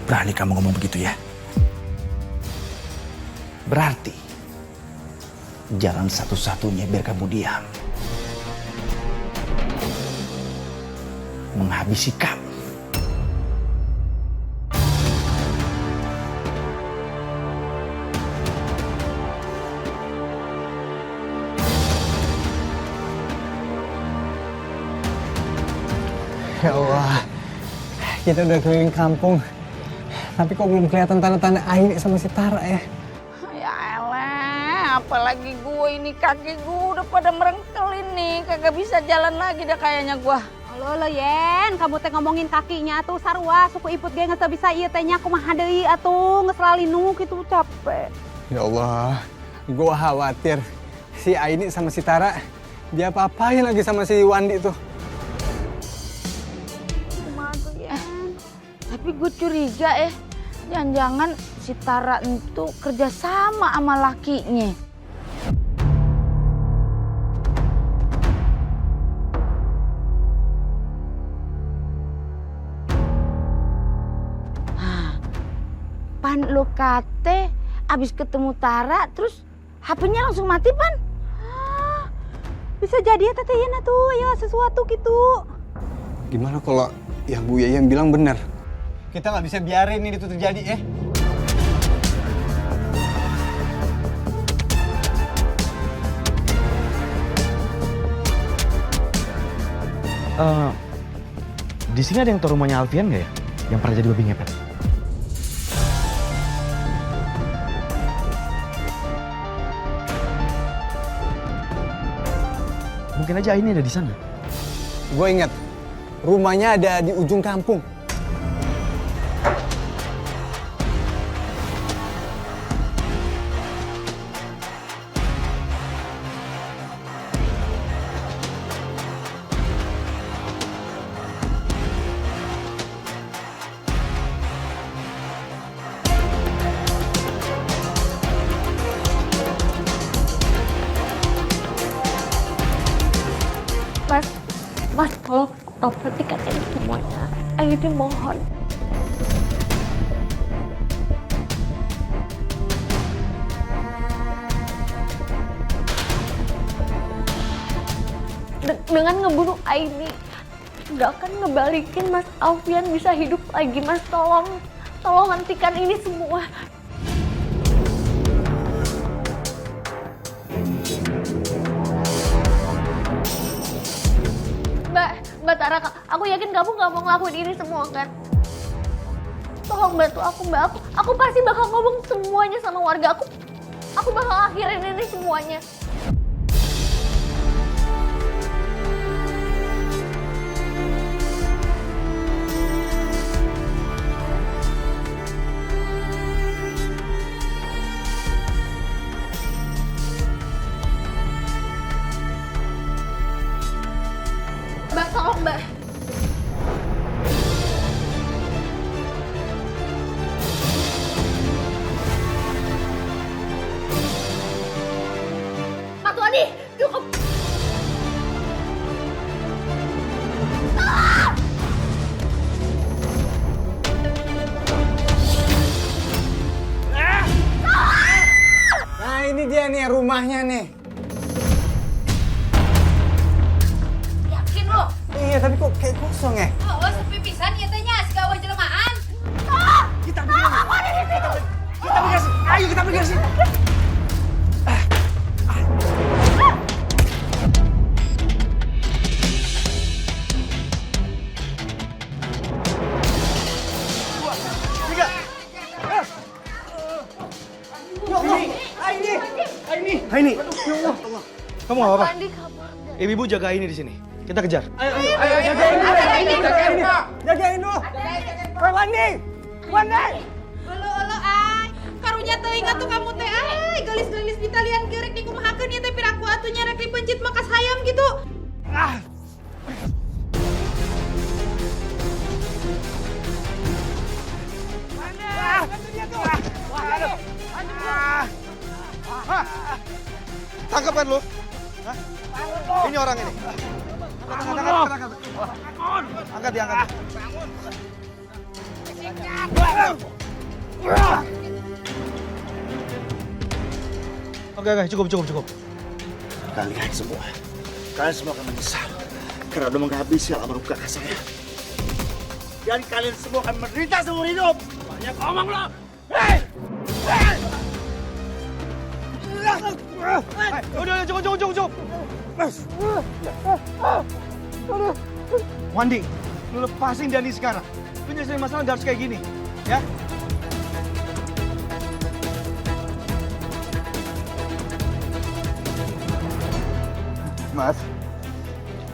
Speaker 1: Berani kamu ngomong begitu ya? Berarti jalan satu-satunya biar kamu diam, menghabisi kamu.
Speaker 7: Ya Allah, kita udah keliling kampung, tapi kok belum kelihatan tanda-tanda Aini sama si Tara ya?
Speaker 5: Ya elah, apalagi gue ini kaki gue udah pada merengkel ini, kagak bisa jalan lagi dah kayaknya gue.
Speaker 6: Halo Yen, kamu teh ngomongin kakinya tuh sarua, suku iput ge geus bisa ieu teh nya kumaha deui atuh, geus lalinu kitu capek.
Speaker 7: Ya Allah, gue khawatir si Aini sama si Tara dia apa-apain lagi sama si Wandi tuh.
Speaker 5: Tapi gue curiga jangan-jangan si Tara itu kerja sama lakinya. Pan lu kate abis ketemu Tara terus HP-nya langsung mati Pan?
Speaker 6: Bisa jadi ya Teh Yana tuh ya sesuatu gitu.
Speaker 7: Gimana kalau yang Bu Yayan bilang benar? Kita nggak bisa biarin ini itu terjadi ya.
Speaker 3: Di sini ada yang tahu rumahnya Alfian nggak ya? Yang pernah jadi babi ngepet? Mungkin aja ini ada di sana.
Speaker 7: Gue ingat, rumahnya ada di ujung kampung.
Speaker 10: Mas, tolong perhatikan ini semuanya. Aini mohon. Dengan ngebunuh Aini, nggak akan ngebalikin Mas Alfian bisa hidup lagi. Mas, tolong hentikan ini semua. Mbak Tara, aku yakin kamu nggak mau ngelakuin ini semua kan? Tolong bantu aku Mbak, aku pasti bakal ngomong semuanya sama warga aku. Aku bakal akhirin ini semuanya. Mbak, tolong Mbak. Pak Tuani, cukup.
Speaker 7: Nah ini dia nih rumahnya nih. Iya, tapi kok kayak kosong ya?
Speaker 6: Oh, sepi pisan ya tehnya, segawa jelemahan.
Speaker 3: Kita pergi sih. Ayo kita pergi sih. Aini, ya Allah. Kamu nggak apa-apa? Ibu jaga Aini di sini. Kita kejar.
Speaker 9: Ayo, jagain dulu. Wandi.
Speaker 6: Olo ay, karunya teh ingat tuh kamu teh ay, galis-galis ditalian gerek di kumahakeun ieu teh piraku atunya rek dipencit makas hayam gitu.
Speaker 3: Tangkap kan lu? Hah? Ini orang ini. Angkat, diangkat. Oke, cukup.
Speaker 1: Kalian semua akan menyesal karena udah menghabisi alam kakak saya. Dan kalian semua akan menderita seumur hidup. Banyak omong lo. Hei!
Speaker 3: Udah, cukup. Wandi, lu lepasin Dani sekarang. Lu nyelesain masalah gak harus kayak gini, ya?
Speaker 7: Mas,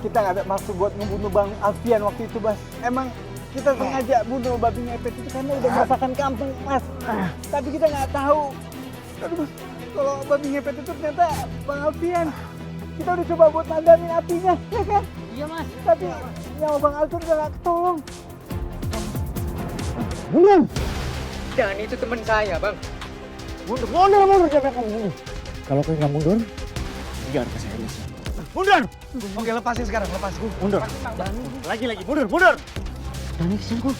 Speaker 7: kita nggak ada maksud buat ngebunuh Bang Alfian waktu itu, Mas. Emang kita sengaja bunuh babi ngepet itu karena udah merasakan kampung, Mas. Tapi kita nggak tahu. Aduh, Mas, kalau babi ngepet itu ternyata Bang Alfian. Kita udah coba buat madamin apinya, ya kan?
Speaker 9: Iya, Mas.
Speaker 7: Tapi nyawa Bang Alfian udah nggak ketolong. Mundur!
Speaker 9: Dan itu teman saya, Bang.
Speaker 7: Mundur, siapa kamu ini? Kalau kau nggak mundur,
Speaker 1: Jangan ke saya.
Speaker 3: Mundur! Oke, lepasin sekarang, lepasin.
Speaker 1: Mundur. Lagi, mundur.
Speaker 7: Dani kesini kok.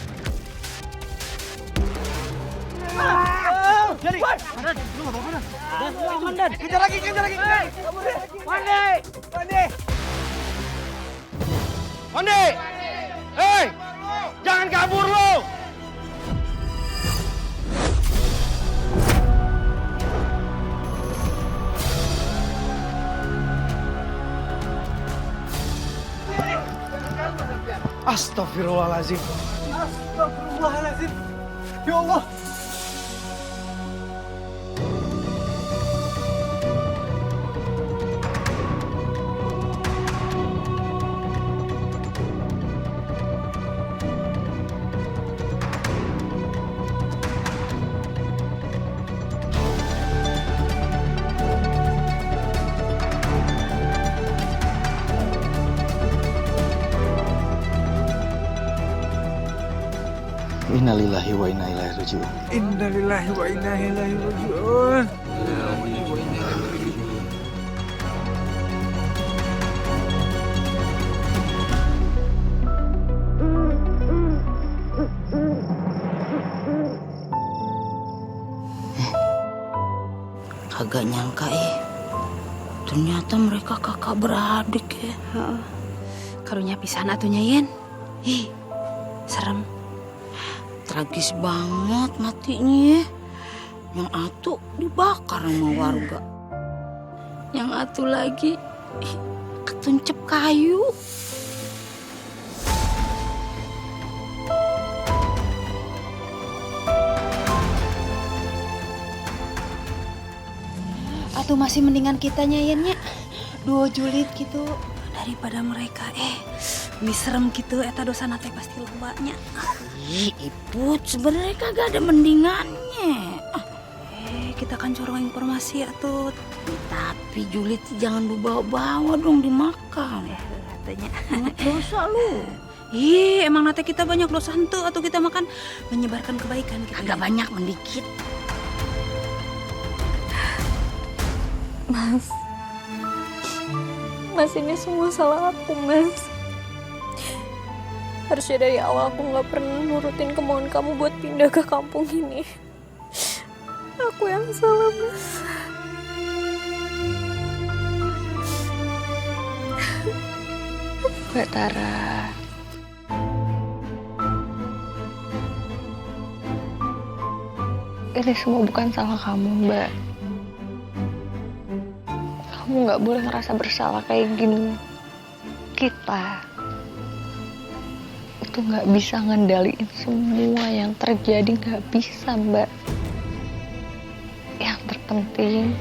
Speaker 9: Jadi, Dan, lu nggak apa-apa, Dan. Dan, lu aman, Dan. Kejar lagi. Wandi!
Speaker 3: Wandi! Hei! Jangan kabur lo!
Speaker 9: Astagfirullahaladzim. Ya Allah.
Speaker 3: Innalillahi wa inna ilaihi raji'un.
Speaker 9: Innalillahi wa inna ilaihi raji'un.
Speaker 5: Kagak nyangka ternyata mereka kakak beradik ya.
Speaker 6: Karunya pisan atunya Yen.
Speaker 5: Serem. Tragis banget matinya. Yang atu dibakar sama warga. Yang atu lagi ketuncep kayu.
Speaker 6: Atau masih mendingan kitanya Yennya 2 julid gitu daripada mereka mi serem gitu eta dosana teh pasti lobanya.
Speaker 5: Iput sebenarnya kagak ada mendingannya.
Speaker 6: Kita kan corong informasi atuh.
Speaker 5: Tapi julid jangan dibawa-bawa dong dimakan.
Speaker 6: Katanya
Speaker 5: dosa lu.
Speaker 6: Emang nate kita banyak dosa henteu atau kita makan menyebarkan kebaikan gitu.
Speaker 5: Agak banyak mendikit.
Speaker 10: Mas ini semua salah aku, Mas. Harusnya dari awal aku gak pernah nurutin kemauan kamu buat pindah ke kampung ini. Aku yang salah, Mas. Mbak Tara. Ini semua bukan salah kamu, Mbak. Kamu gak boleh ngerasa bersalah kayak gini. Kita itu gak bisa ngendaliin semua yang terjadi, gak bisa, Mbak. Yang terpenting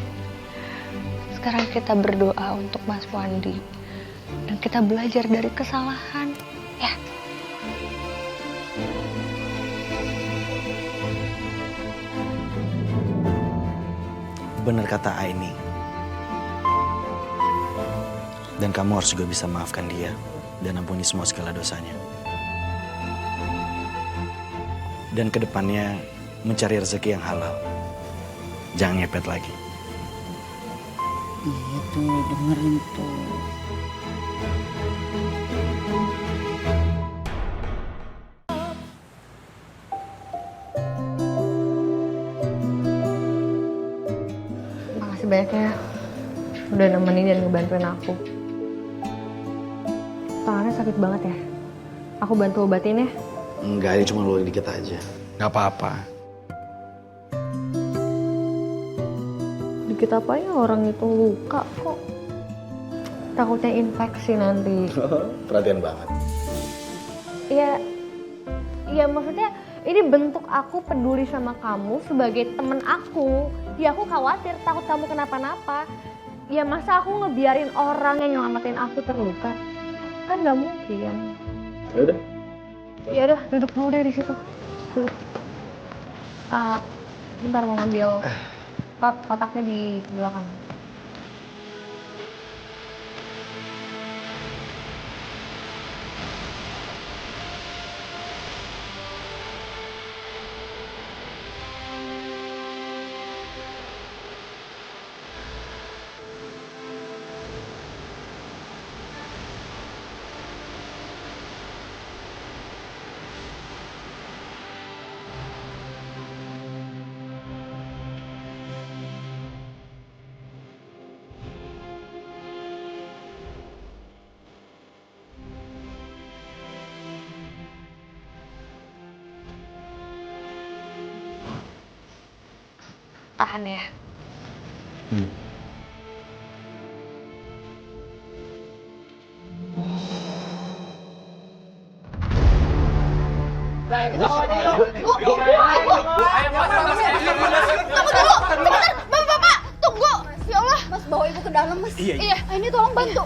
Speaker 10: sekarang kita berdoa untuk Mas Wandi dan kita belajar dari kesalahan, ya.
Speaker 1: Benar kata Aini. Dan kamu harus juga bisa maafkan dia dan ampuni semua segala dosanya. Dan kedepannya mencari rezeki yang halal. Jangan ngepet lagi.
Speaker 5: Iya tuh, dengerin tuh.
Speaker 10: Makasih banyak ya udah nemenin dan ngebantuin aku. Tangannya sakit banget ya? Aku bantu obatin ya?
Speaker 1: Enggak, ini cuma luka dikit aja.
Speaker 11: Gak apa-apa.
Speaker 10: Dikit apa ya, orang itu luka kok. Takutnya infeksi nanti.
Speaker 1: Perhatian banget.
Speaker 10: Iya maksudnya ini bentuk aku peduli sama kamu sebagai temen aku. Ya aku khawatir takut kamu kenapa-napa. Ya masa aku ngebiarin orang yang nyelamatin aku terluka? Kan gak mungkin.
Speaker 1: Ya udah.
Speaker 10: Ya udah, duduk dulu deh di situ. Bentar mau ngambil kotaknya di belakang.
Speaker 2: Tahan ya.
Speaker 6: Tunggu dulu, sebentar, bapak-bapak, tunggu. Ya Allah, Mas bawa ibu ke dalam, Mas. Iya, ini tolong bantu.